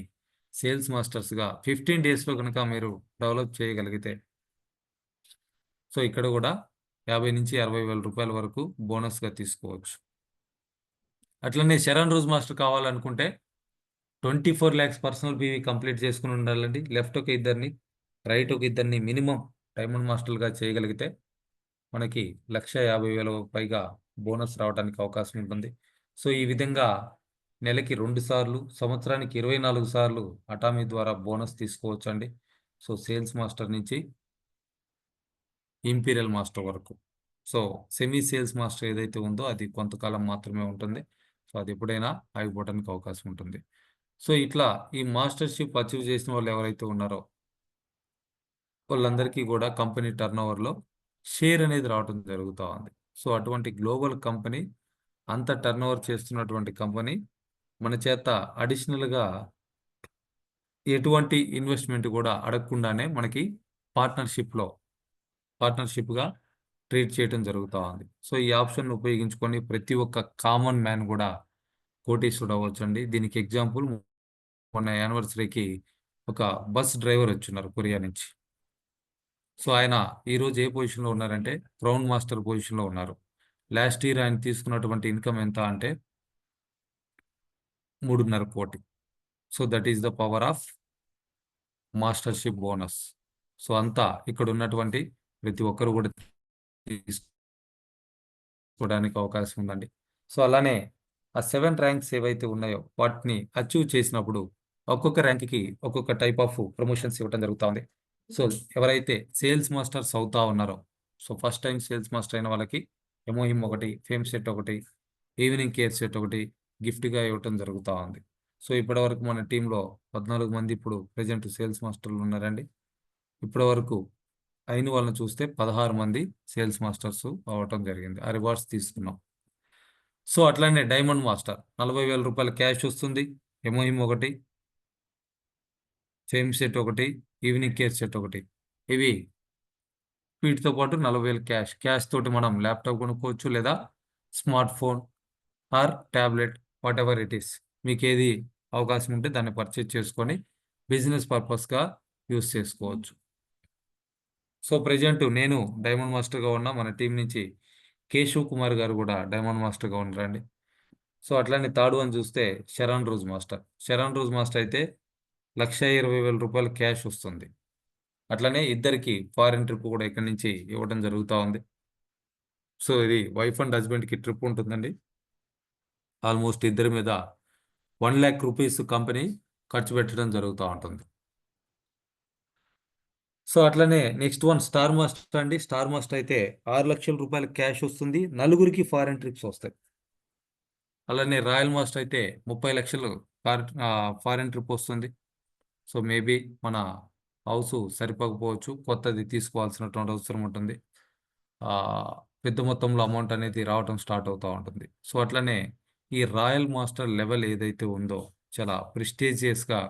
S1: సేల్స్ మాస్టర్స్గా 15 డేస్లో కనుక మీరు డెవలప్ చేయగలిగితే, సో ఇక్కడ కూడా 50,000-60,000 రూపాయల వరకు బోనస్గా తీసుకోవచ్చు. అట్లనే శరణ్ రోజ్ మాస్టర్ కావాలనుకుంటే 24 lakhs పర్సనల్ పీవీ కంప్లీట్ చేసుకుని ఉండాలండి. లెఫ్ట్ ఒక ఇద్దరిని, రైట్ ఒక ఇద్దరిని మినిమం డైమండ్ మాస్టర్గా చేయగలిగితే మనకి 1,50,000 పైగా బోనస్ రావడానికి అవకాశం ఉంటుంది. సో ఈ విధంగా నెలకి 2 సార్లు, సంవత్సరానికి 24 సార్లు అటామీ ద్వారా బోనస్ తీసుకోవచ్చు అండి. సో సేల్స్ మాస్టర్ నుంచి ఇంపీరియల్ మాస్టర్ వరకు. సో సెమీ సేల్స్ మాస్టర్ ఏదైతే ఉందో అది కొంతకాలం మాత్రమే ఉంటుంది. సో అది ఎప్పుడైనా ఆగిపోవడానికి అవకాశం ఉంటుంది. సో ఇట్లా ఈ మాస్టర్షిప్ అచీవ్ చేసిన వాళ్ళు ఎవరైతే ఉన్నారో వాళ్ళందరికీ కూడా కంపెనీ టర్నోవర్లో షేర్ అనేది రావడం జరుగుతూ ఉంది. సో అటువంటి గ్లోబల్ కంపెనీ, అంత టర్నోవర్ చేస్తున్నటువంటి కంపెనీ మన చేత అడిషనల్గా ఎటువంటి ఇన్వెస్ట్మెంట్ కూడా అడగకుండానే మనకి పార్ట్నర్షిప్గా ట్రీట్ చేయడం జరుగుతూ ఉంది. సో ఈ ఆప్షన్ ఉపయోగించుకొని ప్రతి ఒక్క కామన్ మ్యాన్ కూడా కోటీశ్వరుడు అవ్వచ్చండి. దీనికి ఎగ్జాంపుల్ మొన్న యానివర్సరీకి ఒక బస్ డ్రైవర్ వచ్చున్నారు కొరియా నుంచి. సో ఆయన ఈరోజు ఏ పొజిషన్లో ఉన్నారంటే గ్రౌండ్ మాస్టర్ పొజిషన్లో ఉన్నారు. లాస్ట్ ఇయర్ ఆయన తీసుకున్నటువంటి ఇన్కమ్ ఎంత అంటే 3.5 కోటి. So that is the power of mastership bonus. So అంతా ఇక్కడ ఉన్నటువంటి ప్రతి ఒక్కరు కూడా తీసుకోవడానికి అవకాశం ఉందండి. సో అలానే ఆ 7 ర్యాంక్స్ ఏవైతే ఉన్నాయో వాటిని అచీవ్ చేసినప్పుడు ఒక్కొక్క ర్యాంక్కి ఒక్కొక్క టైప్ ఆఫ్ ప్రమోషన్స్ ఇవ్వడం జరుగుతూ ఉంది. సో ఎవరైతే సేల్స్ మాస్టర్స్ అవుతా ఉన్నారో, so first time sales master అయిన వాళ్ళకి ఎమోహిమ్ ఒకటి, ఫేమ్ సెట్ ఒకటి, ఈవినింగ్ కేర్ సెట్ ఒకటి గిఫ్ట్గా ఇవ్వటం జరుగుతూ ఉంది. సో ఇప్పటివరకు మన టీంలో 14 మంది ఇప్పుడు ప్రజెంట్ సేల్స్ మాస్టర్లు ఉన్నారండి. ఇప్పటివరకు అయిన వాళ్ళని చూస్తే 16 మంది సేల్స్ మాస్టర్స్ అవ్వటం జరిగింది. ఆ రివార్డ్స్ తీసుకున్నాం. సో అట్లానే డైమండ్ మాస్టర్ 40,000 రూపాయల క్యాష్ వస్తుంది. ఎమోహిమ్ ఒకటి, ఫేమ్ సెట్ ఒకటి, ఈవినింగ్ కేర్ సెట్ ఒకటి. ఇవి వీటితో పాటు 40,000 క్యాష్ తోటి మనం ల్యాప్టాప్ కొనుక్కోవచ్చు, లేదా smart phone are tablet what ever it is, మీకు ఏది అవకాశం ఉంటే దాన్ని పర్చేజ్ చేసుకొని బిజినెస్ పర్పస్గా యూస్ చేసుకోవచ్చు. సో ప్రజెంట్ నేను డైమండ్ మాస్టర్గా ఉన్నా, మన టీం నుంచి కేశవ్ కుమార్ గారు కూడా డైమండ్ మాస్టర్గా ఉన్నారండి. సో అట్లానే థర్డ్ వన్ చూస్తే Sharan Rose master. Sharan Rose master అయితే 1,20,000 రూపాయలు క్యాష్ వస్తుంది. అట్లనే ఇద్దరికి ఫారిన్ ట్రిప్ కూడా ఇక్కడి నుంచి ఇవ్వడం జరుగుతూ ఉంది. సో ఇది వైఫ్ అండ్ హస్బెండ్కి ట్రిప్ ఉంటుందండి. ఆల్మోస్ట్ ఇద్దరి మీద 1,00,000 రూపీస్ కంపెనీ ఖర్చు పెట్టడం జరుగుతూ ఉంటుంది. సో అట్లనే నెక్స్ట్ వన్ స్టార్ మాస్టర్ అండి. స్టార్ మాస్టర్ అయితే 6 లక్షల రూపాయల క్యాష్ వస్తుంది, నలుగురికి ఫారిన్ ట్రిప్స్ వస్తాయి. అలానే రాయల్ మాస్టర్ అయితే 30 లక్షలు ఫారిన్ ట్రిప్ వస్తుంది. సో మేబీ మన హౌస్ సరిపోకపోవచ్చు, కొత్తది తీసుకోవాల్సినటువంటి అవసరం ఉంటుంది. ఆ, పెద్ద మొత్తంలో అమౌంట్ అనేది రావటం స్టార్ట్ అవుతూ ఉంటుంది. సో అట్లనే ఈ రాయల్ మాస్టర్ లెవెల్ ఏదైతే ఉందో చాలా ప్రెస్టీజియస్గా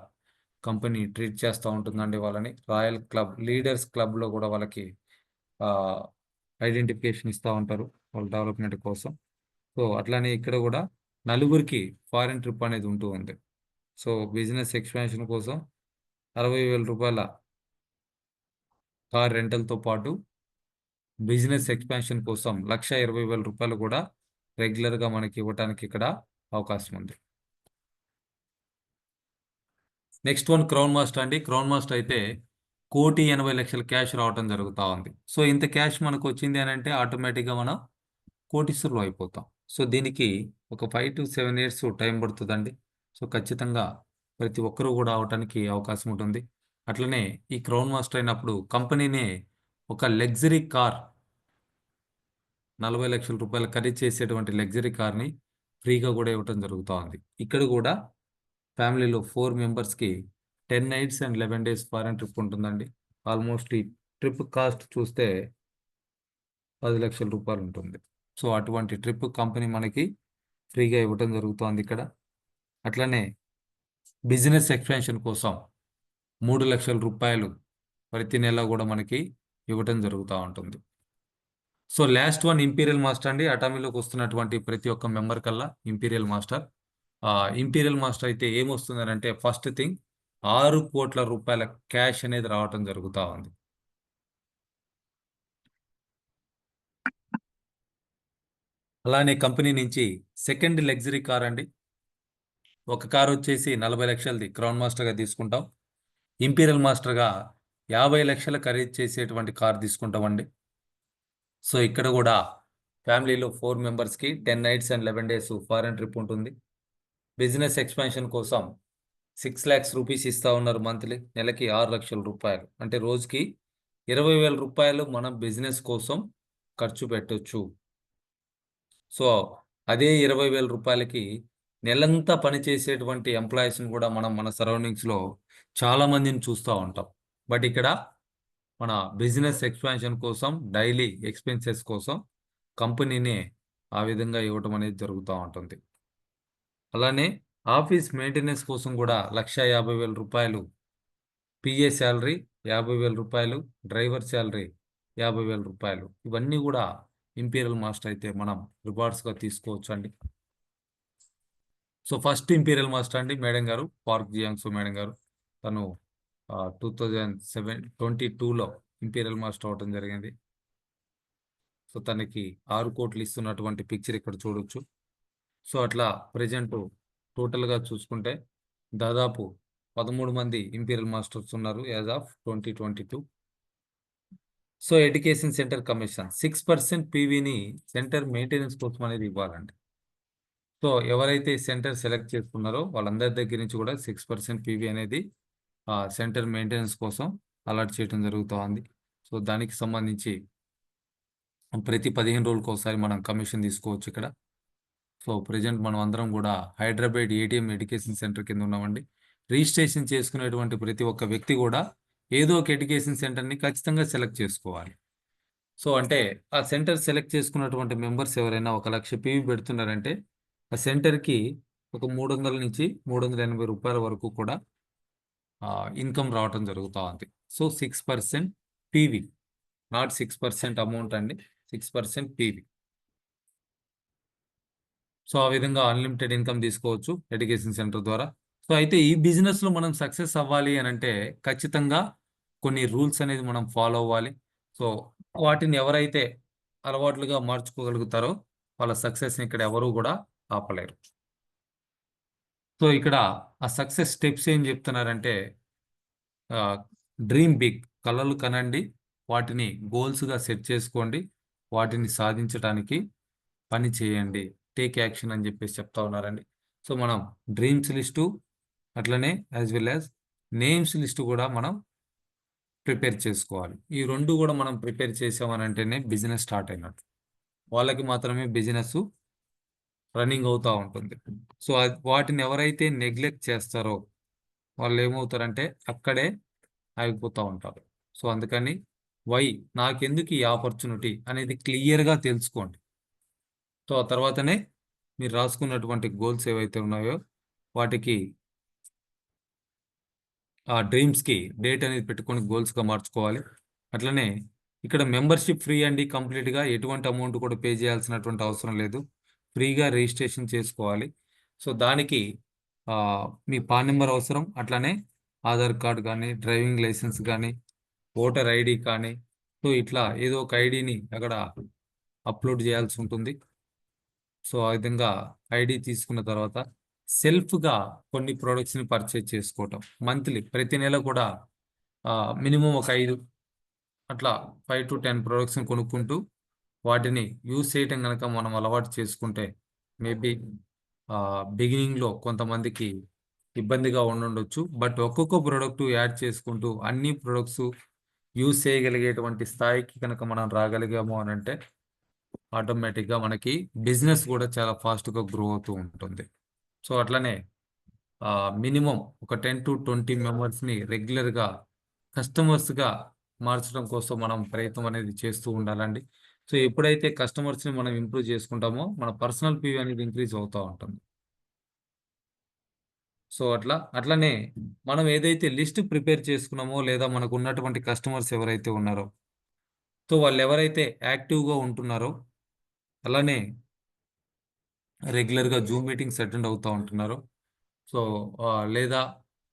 S1: కంపెనీ ట్రీట్ చేస్తూ ఉంటుందండి వాళ్ళని. రాయల్ క్లబ్ లీడర్స్ క్లబ్లో కూడా వాళ్ళకి ఐడెంటిఫికేషన్ ఇస్తూ ఉంటారు వాళ్ళ డెవలప్మెంట్ కోసం. సో అట్లానే ఇక్కడ కూడా నలుగురికి ఫారిన్ ట్రిప్ అనేది ఉంటూ ఉంది. సో బిజినెస్ ఎక్స్పాన్షన్ కోసం 60,000 రూపాయల కార్ రెంటల్తో పాటు బిజినెస్ ఎక్స్పాన్షన్ కోసం 1,20,000 రూపాయలు కూడా రెగ్యులర్గా మనకి ఇవ్వడానికి ఇక్కడ అవకాశం ఉంది. నెక్స్ట్ వన్ క్రౌన్ మాస్టర్ అండి. క్రౌన్ మాస్టర్ అయితే 1,80,00,000 క్యాష్ రావడం జరుగుతూ ఉంది. సో ఇంత క్యాష్ మనకు వచ్చింది అని అంటే ఆటోమేటిక్గా మనం కోటీశ్వరులు అయిపోతాం. సో దీనికి ఒక 5 to 7 years టైం పడుతుందండి. సో ఖచ్చితంగా ప్రతి ఒక్కరూ కూడా అవటానికి అవకాశం ఉంటుంది. అట్లనే ఈ క్రౌన్ మాస్టర్ అయినప్పుడు కంపెనీనే ఒక లగ్జరీ కార్ 40 లక్షల రూపాయలు ఖరీదు చేసేటువంటి లగ్జరీ కార్ని ఫ్రీగా కూడా ఇవ్వటం జరుగుతూ ఉంది. ఇక్కడ కూడా ఫ్యామిలీలో 4 మెంబర్స్కి 10 nights and 11 days foreign trip ఉంటుందండి. ఆల్మోస్ట్ ఈ ట్రిప్ కాస్ట్ చూస్తే 10 లక్షల రూపాయలు ఉంటుంది. సో అటువంటి ట్రిప్ కంపెనీ మనకి ఫ్రీగా ఇవ్వటం జరుగుతోంది ఇక్కడ. అట్లనే బిజినెస్ ఎక్స్పాన్షన్ కోసం 3 లక్షల రూపాయలు ప్రతి నెల కూడా మనకి ఇవ్వటం జరుగుతూ ఉంటుంది. So last one imperial master అండి. అటామీలోకి వస్తున్నటువంటి ప్రతి ఒక్క మెంబర్ కల్లా ఇంపీరియల్ మాస్టర్. ఇంపీరియల్ మాస్టర్ అయితే ఏమొస్తుందని అంటే ఫస్ట్ థింగ్ 6 కోట్ల రూపాయల క్యాష్ అనేది రావటం జరుగుతూ ఉంది. అలానే కంపెనీ నుంచి సెకండ్ లగ్జరీ కార్ అండి. ఒక కార్ వచ్చేసి 40 లక్షలది క్రౌన్ మాస్టర్గా తీసుకుంటాం. ఇంపీరియల్ మాస్టర్గా 50 లక్షల ఖరీదు చేసేటువంటి కార్ తీసుకుంటామండి. సో ఇక్కడ కూడా ఫ్యామిలీలో 4 మెంబర్స్కి 10 nights and 11 days foreign trip ఉంటుంది. బిజినెస్ ఎక్స్పాన్షన్ కోసం 6 lakhs రూపీస్ ఇస్తూ ఉన్నారు మంత్లీ. నెలకి 6 లక్షల రూపాయలు అంటే రోజుకి 20,000 రూపాయలు మనం బిజినెస్ కోసం ఖర్చు పెట్టొచ్చు. సో అదే 20,000 రూపాయలకి నెలంతా పనిచేసేటువంటి ఎంప్లాయీస్ని కూడా మనం మన సరౌండింగ్స్లో చాలామందిని చూస్తూ ఉంటాం. బట్ ఇక్కడ మన బిజినెస్ ఎక్స్పాన్షన్ కోసం డైలీ ఎక్స్పెన్సెస్ కోసం కంపెనీనే ఆ విధంగా ఇవ్వటం అనేది జరుగుతూ ఉంటుంది. అలానే ఆఫీస్ మెయింటెనెన్స్ కోసం కూడా 1,50,000 రూపాయలు పిఏ శాలరీ, 50,000 రూపాయలు డ్రైవర్ శాలరీ, 50,000 రూపాయలు. ఇవన్నీ కూడా ఇంపీరియల్ మాస్టర్ అయితే మనం రివార్డ్స్గా తీసుకోవచ్చు అండి. సో ఫస్ట్ ఇంపీరియల్ మాస్టర్ అండి మేడం గారు, పార్క్ జియాంగ్సు మేడం గారు. తను 2022లో ఇంపీరియల్ మాస్టర్ అవడం జరిగింది. సో తనకి 6 కోట్లు ఇస్తున్నటువంటి పిక్చర్ ఇక్కడ చూడొచ్చు. సో అట్లా ప్రజెంట్ టోటల్గా చూసుకుంటే దాదాపు 13 మంది ఇంపీరియల్ మాస్టర్స్ ఉన్నారు as of 2022. So education center commission 6% పీవీని సెంటర్ మెయింటెనెన్స్ కోసం అనేది ఇవ్వాలండి. సో ఎవరైతే సెంటర్ సెలెక్ట్ చేసుకున్నారో వాళ్ళందరి దగ్గర నుంచి కూడా 6% పీవీ అనేది సెంటర్ మెయింటెనెన్స్ కోసం అలాట్ చేయడం జరుగుతూ ఉంది. సో దానికి సంబంధించి ప్రతి 15 రోజులకు ఒకసారి మనం కమిషన్ తీసుకోవచ్చు ఇక్కడ. సో ప్రజెంట్ మనం అందరం కూడా హైదరాబాద్ ఏటీఎం ఎడ్యుకేషన్ సెంటర్ కింద ఉన్నామండి. రిజిస్ట్రేషన్ చేసుకునేటువంటి ప్రతి ఒక్క వ్యక్తి కూడా ఏదో ఒక ఎడ్యుకేషన్ సెంటర్ని ఖచ్చితంగా సెలెక్ట్ చేసుకోవాలి. సో అంటే ఆ సెంటర్ సెలెక్ట్ చేసుకున్నటువంటి మెంబర్స్ ఎవరైనా 1,00,000 పీవీ పెడుతున్నారంటే ఆ సెంటర్కి ఒక 300 నుంచి 380 రూపాయల వరకు కూడా ఇన్కమ్ రావటం జరుగుతూ ఉంది. సో 6% పీవీ, నాట్ 6% అమౌంట్ అండి, 6% పీవీ. సో ఆ విధంగా అన్లిమిటెడ్ ఇన్కమ్ తీసుకోవచ్చు ఎడ్యుకేషన్ సెంటర్ ద్వారా. సో అయితే ఈ బిజినెస్లో మనం సక్సెస్ అవ్వాలి అని అంటే ఖచ్చితంగా కొన్ని రూల్స్ అనేది మనం ఫాలో అవ్వాలి. సో వాటిని ఎవరైతే అలవాట్లుగా మార్చుకోగలుగుతారో వాళ్ళ సక్సెస్ని ఇక్కడ ఎవరు కూడా ఆపలేరు. సో ఇక్కడ ఆ సక్సెస్ స్టెప్స్ ఏం చెప్తున్నారంటే, డ్రీమ్ బిగ్, కలలు కనండి, వాటిని గోల్స్గా సెట్ చేసుకోండి, వాటిని సాధించడానికి పని చేయండి, టేక్ యాక్షన్ అని చెప్పేసి చెప్తా ఉన్నారండి. సో మనం డ్రీమ్స్ లిస్టు అట్లనే as well as names list కూడా మనం ప్రిపేర్ చేసుకోవాలి. ఈ రెండు కూడా మనం ప్రిపేర్ చేసామని అంటేనే బిజినెస్ స్టార్ట్ అయినట్టు. వాళ్ళకి మాత్రమే బిజినెస్ రన్నింగ్ అవుతూ ఉంటుంది. సో వాటిని ఎవరైతే నెగ్లెక్ట్ చేస్తారో వాళ్ళు ఏమవుతారంటే అక్కడే ఆగిపోతూ ఉంటారు. సో అందుకని వై, నాకెందుకు ఈ ఆపర్చునిటీ అనేది క్లియర్గా తెలుసుకోండి. సో ఆ తర్వాతనే మీరు రాసుకున్నటువంటి గోల్స్ ఏవైతే ఉన్నాయో వాటికి ఆ డ్రీమ్స్కి డేట్ అనేది పెట్టుకొని గోల్స్గా మార్చుకోవాలి. అట్లనే ఇక్కడ మెంబర్షిప్ ఫ్రీ అండి, కంప్లీట్గా ఎటువంటి అమౌంట్ కూడా పే చేయాల్సినటువంటి అవసరం లేదు, ఫ్రీగా రిజిస్ట్రేషన్ చేసుకోవాలి. సో దానికి మీ పాన్ నెంబర్ అవసరం, అట్లనే ఆధార్ కార్డ్ కానీ, డ్రైవింగ్ లైసెన్స్ కానీ, ఓటర్ ఐడి కానీ, సో ఇట్లా ఏదో ఒక ఐడిని అక్కడ అప్లోడ్ చేయాల్సి ఉంటుంది. సో ఆ విధంగా ఐడి తీసుకున్న తర్వాత సెల్ఫ్గా కొన్ని ప్రోడక్ట్స్ని పర్చేజ్ చేసుకోవటం, మంత్లీ ప్రతి నెల కూడా మినిమం ఒక 5 అట్లా 5 to 10 ప్రోడక్ట్స్ని కొనుక్కుంటూ వాటిని యూజ్ చేయటం కనుక మనం అలవాటు చేసుకుంటే మేబీ బిగినింగ్లో కొంతమందికి ఇబ్బందిగా ఉండొచ్చు. బట్ ఒక్కొక్క ప్రోడక్ట్ యాడ్ చేసుకుంటూ అన్ని ప్రొడక్ట్స్ యూజ్ చేయగలిగేటువంటి స్థాయికి కనుక మనం రాగలిగాము అని అంటే ఆటోమేటిక్గా మనకి బిజినెస్ కూడా చాలా ఫాస్ట్గా గ్రో అవుతూ ఉంటుంది. సో అట్లనే మినిమం ఒక 10 to 20 మెంబర్స్ని రెగ్యులర్గా కస్టమర్స్గా మార్చడం కోసం మనం ప్రయత్నం అనేది చేస్తూ ఉండాలండి. సో ఎప్పుడైతే కస్టమర్స్ని మనం ఇంప్రూవ్ చేసుకుంటామో మన పర్సనల్ పీవీ అనేది ఇంక్రీజ్ అవుతూ ఉంటుంది. సో అట్లనే మనం ఏదైతే లిస్ట్ ప్రిపేర్ చేసుకున్నామో లేదా మనకు ఉన్నటువంటి కస్టమర్స్ ఎవరైతే ఉన్నారో సో వాళ్ళు ఎవరైతే యాక్టివ్గా ఉంటున్నారో అలానే రెగ్యులర్గా జూమ్ మీటింగ్స్ అటెండ్ అవుతూ ఉంటున్నారో సో లేదా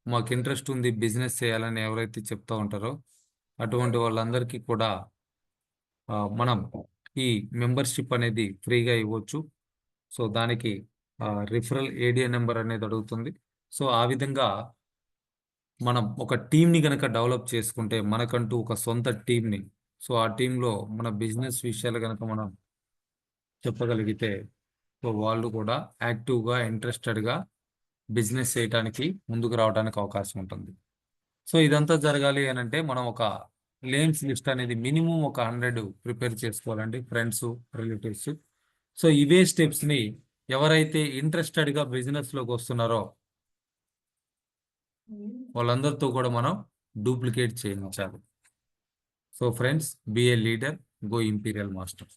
S1: మాకు ఇంట్రెస్ట్ ఉంది బిజినెస్ చేయాలని ఎవరైతే చెప్తూ ఉంటారో అటువంటి వాళ్ళందరికీ కూడా మనం ఈ మెంబర్షిప్ అనేది ఫ్రీగా ఇవ్వచ్చు. సో దానికి రిఫరల్ ఏడిఏ నెంబర్ అనేది అడుగుతుంది. సో ఆ విధంగా మనం ఒక టీంని కనుక డెవలప్ చేసుకుంటే మనకంటూ ఒక సొంత టీంని, సో ఆ టీంలో మన బిజినెస్ విషయాలు కనుక మనం చెప్పగలిగితే సో వాళ్ళు కూడా యాక్టివ్గా ఇంట్రెస్టెడ్గా బిజినెస్ చేయడానికి ముందుకు రావడానికి అవకాశం ఉంటుంది. సో ఇదంతా జరగాలి అని అంటే మనం ఒక నేమ్స్ లిస్ట్ అనేది మినిమం ఒక 100 ప్రిపేర్ చేసుకోవాలండి, ఫ్రెండ్స్, రిలేటివ్స్. సో ఇవే స్టెప్స్ని ఎవరైతే ఇంట్రెస్టెడ్గా బిజినెస్లోకి వస్తున్నారో వాళ్ళందరితో కూడా మనం డూప్లికేట్ చేయించాలి. So friends, be a leader, go imperial master.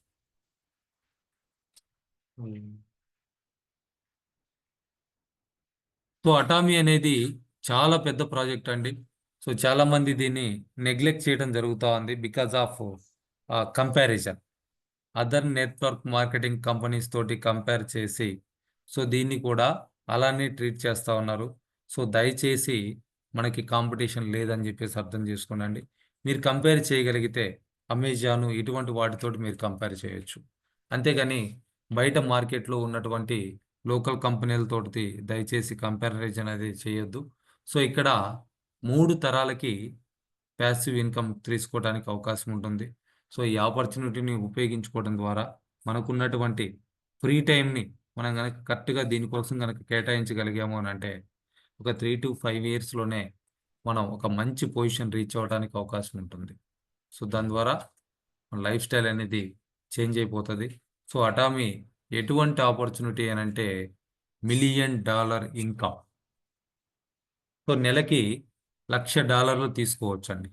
S1: So Atomy అనేది చాలా పెద్ద ప్రాజెక్ట్ అండి. సో చాలా మంది దీన్ని నెగ్లెక్ట్ చేయడం జరుగుతూ ఉంది because of comparison. Other network marketing companies తోటి కంపేర్ చేసి సో దీన్ని కూడా అలానే ట్రీట్ చేస్తూ ఉన్నారు. సో దయచేసి మనకి కాంపిటీషన్ లేదని చెప్పేసి అర్థం చేసుకోండి. మీరు కంపేర్ చేయగలిగితే అమెజాన్ ఇటువంటి వాటితోటి మీరు కంపేర్ చేయొచ్చు. అంతేగాని బయట మార్కెట్లో ఉన్నటువంటి లోకల్ కంపెనీలతోటి దయచేసి కంపారిజన్ అనేది చేయొద్దు. సో ఇక్కడ 3 తరాలకి ప్యాసివ్ ఇన్కమ్ తీసుకోవడానికి అవకాశం ఉంటుంది. సో ఈ ఆపర్చునిటీని ఉపయోగించుకోవడం ద్వారా మనకున్నటువంటి ఫ్రీ టైంని మనం కనుక కరెక్ట్గా దీనికోసం కనుక కేటాయించగలిగాము అని అంటే ఒక 3 to 5 ఇయర్స్లోనే మనం ఒక మంచి పొజిషన్ రీచ్ అవ్వడానికి అవకాశం ఉంటుంది. సో దాని ద్వారా మన లైఫ్ స్టైల్ అనేది చేంజ్ అయిపోతుంది. సో అటామీ ఎటువంటి ఆపర్చునిటీ అని అంటే $1 మిలియన్ ఇన్కమ్. సో నెలకి $1,00,000 తీసుకోవచ్చండి.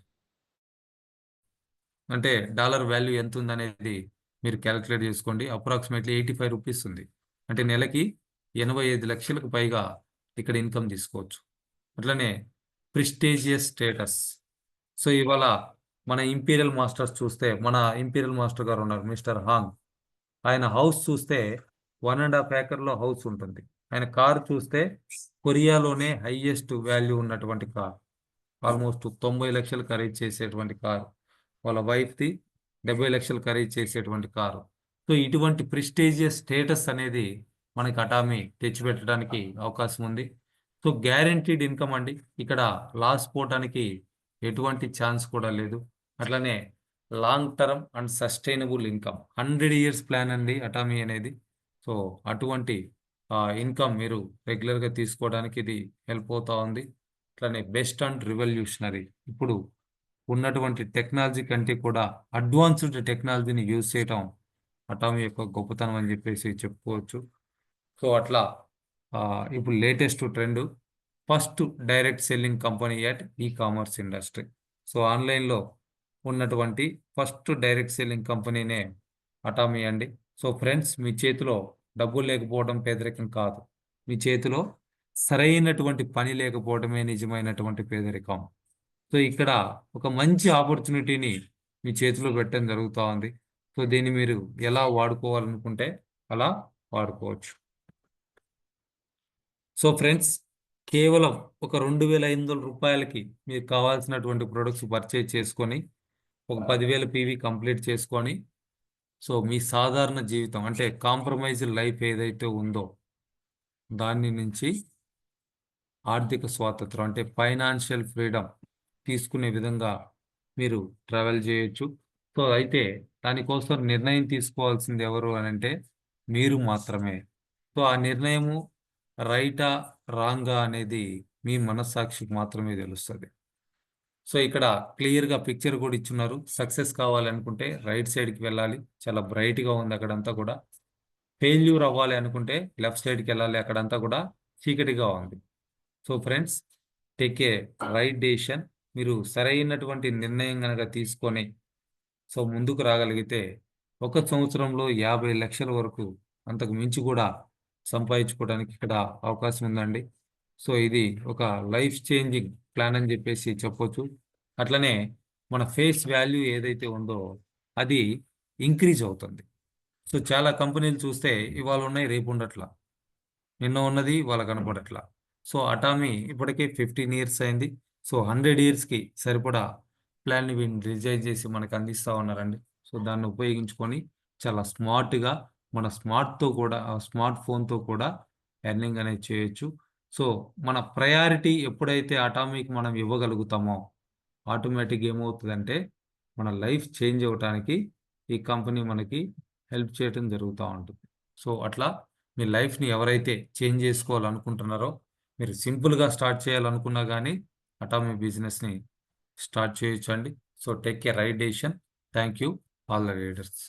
S1: అంటే డాలర్ వాల్యూ ఎంత ఉందనేది మీరు క్యాలిక్యులేట్ చేసుకోండి. అప్రాక్సిమేట్లీ 85 రూపీస్ ఉంది. అంటే నెలకి 85 లక్షలకు పైగా ఇక్కడ ఇన్కమ్ తీసుకోవచ్చు. అట్లనే ప్రిస్టేజియస్ స్టేటస్. సో ఇవాళ మన ఇంపీరియల్ మాస్టర్స్ చూస్తే మన ఇంపీరియల్ మాస్టర్ గారు ఉన్నారు మిస్టర్ హాంగ్. ఆయన హౌస్ చూస్తే 1.5 acre హౌస్ ఉంటుంది. ఆయన కారు చూస్తే కొరియాలోనే హైయెస్ట్ వాల్యూ ఉన్నటువంటి కార్, ఆల్మోస్ట్ 90 లక్షలు ఖరీదు చేసేటువంటి కారు, వాళ్ళ వైఫ్ది 70 లక్షలు ఖరీదు చేసేటువంటి కారు. సో ఇటువంటి ప్రిస్టేజియస్ స్టేటస్ అనేది మనకి అటామీ తెచ్చిపెట్టడానికి అవకాశం ఉంది. సో గ్యారెంటీడ్ ఇన్కమ్ అండి, ఇక్కడ లాస్ పోవటానికి ఎటువంటి ఛాన్స్ కూడా లేదు. అట్లనే long term and sustainable income, 100 years plan అండి అటామీ అనేది. సో అటువంటి ఇన్కమ్ మీరు రెగ్యులర్గా తీసుకోవడానికి ఇది హెల్ప్ అవుతా ఉంది. అట్లనే బెస్ట్ అండ్ రివల్యూషనరీ, ఇప్పుడు ఉన్నటువంటి టెక్నాలజీ కంటే కూడా అడ్వాన్స్డ్ టెక్నాలజీని యూజ్ చేయటం అటామీ యొక్క గొప్పతనం అని చెప్పేసి చెప్పుకోవచ్చు. సో అట్లా ఇప్పుడు latest trend, first direct selling company at e commerce industry. So ఆన్లైన్లో ఉన్నటువంటి ఫస్ట్ డైరెక్ట్ సెల్లింగ్ కంపెనీనే అటామీ అండి. సో ఫ్రెండ్స్, మీ చేతిలో డబ్బులు లేకపోవడం పేదరికం కాదు, మీ చేతిలో సరైనటువంటి పని లేకపోవడమే నిజమైనటువంటి పేదరికం. సో ఇక్కడ ఒక మంచి ఆపర్చునిటీని మీ చేతిలో పెట్టడం జరుగుతూ ఉంది. సో దీన్ని మీరు ఎలా వాడుకోవాలనుకుంటే అలా వాడుకోవచ్చు. సో ఫ్రెండ్స్, కేవలం ఒక 2,500 రూపాయలకి మీకు కావాల్సినటువంటి ప్రొడక్ట్స్ పర్చేజ్ చేసుకొని ఒక 10,000 పీవీ కంప్లీట్ చేసుకొని, సో మీ సాధారణ జీవితం అంటే కాంప్రమైజ్డ్ లైఫ్ ఏదైతే ఉందో దాని నుంచి ఆర్థిక స్వాతంత్రం అంటే ఫైనాన్షియల్ ఫ్రీడమ్ తీసుకునే విధంగా మీరు ట్రావెల్ చేయొచ్చు. సో అయితే దానికోసం నిర్ణయం తీసుకోవాల్సింది ఎవరు అని అంటే మీరు మాత్రమే. సో ఆ నిర్ణయము రైటా రాంగా అనేది మీ మనస్సాక్షికి మాత్రమే తెలుస్తుంది. సో ఇక్కడ క్లియర్గా పిక్చర్ కూడా ఇచ్చున్నారు. సక్సెస్ కావాలనుకుంటే రైట్ సైడ్కి వెళ్ళాలి, చాలా బ్రైట్గా ఉంది అక్కడంతా కూడా. ఫెయిల్యూర్ అవ్వాలి అనుకుంటే లెఫ్ట్ సైడ్కి వెళ్ళాలి, అక్కడంతా కూడా చీకటిగా ఉంది. So friends, take a right decision. మీరు సరైనటువంటి నిర్ణయం కనుక తీసుకొని సో ముందుకు రాగలిగితే 1 సంవత్సరంలో 50 లక్షల వరకు, అంతకు మించి కూడా సంపాదించుకోవడానికి ఇక్కడ అవకాశం ఉందండి. సో ఇది ఒక లైఫ్ చేంజింగ్ ప్లాన్ అని చెప్పేసి చెప్పొచ్చు. అట్లనే మన ఫేస్ వాల్యూ ఏదైతే ఉందో అది ఇంక్రీజ్ అవుతుంది. సో చాలా కంపెనీలు చూస్తే ఇవాళ ఉన్నాయి రేపు ఉండట్లా, నిన్న ఉన్నది వాళ్ళ కనపడట్లా. సో అటామీ ఇప్పటికే 15 ఇయర్స్ అయింది. సో 100 ఇయర్స్కి సరిపడా ప్లాన్ని వీళ్ళు డిజైన్ చేసి మనకు అందిస్తూ ఉన్నారండి. సో దాన్ని ఉపయోగించుకొని చాలా స్మార్ట్గా మన స్మార్ట్ ఫోన్తో కూడా ఎర్నింగ్ అనేది చేయొచ్చు. సో మన ప్రయారిటీ ఎప్పుడైతే అటామీకి మనం ఇవ్వగలుగుతామో ఆటోమేటిక్గా ఏమవుతుందంటే మన లైఫ్ చేంజ్ అవ్వటానికి ఈ కంపెనీ మనకి హెల్ప్ చేయడం జరుగుతూ ఉంటుంది. సో అట్లా మీ లైఫ్ని ఎవరైతే చేంజ్ చేసుకోవాలనుకుంటున్నారో, మీరు సింపుల్గా స్టార్ట్ చేయాలనుకున్నా కానీ అటామీ బిజినెస్ని స్టార్ట్ చేయొచ్చండి. So take a right decision. Thank you all the leaders.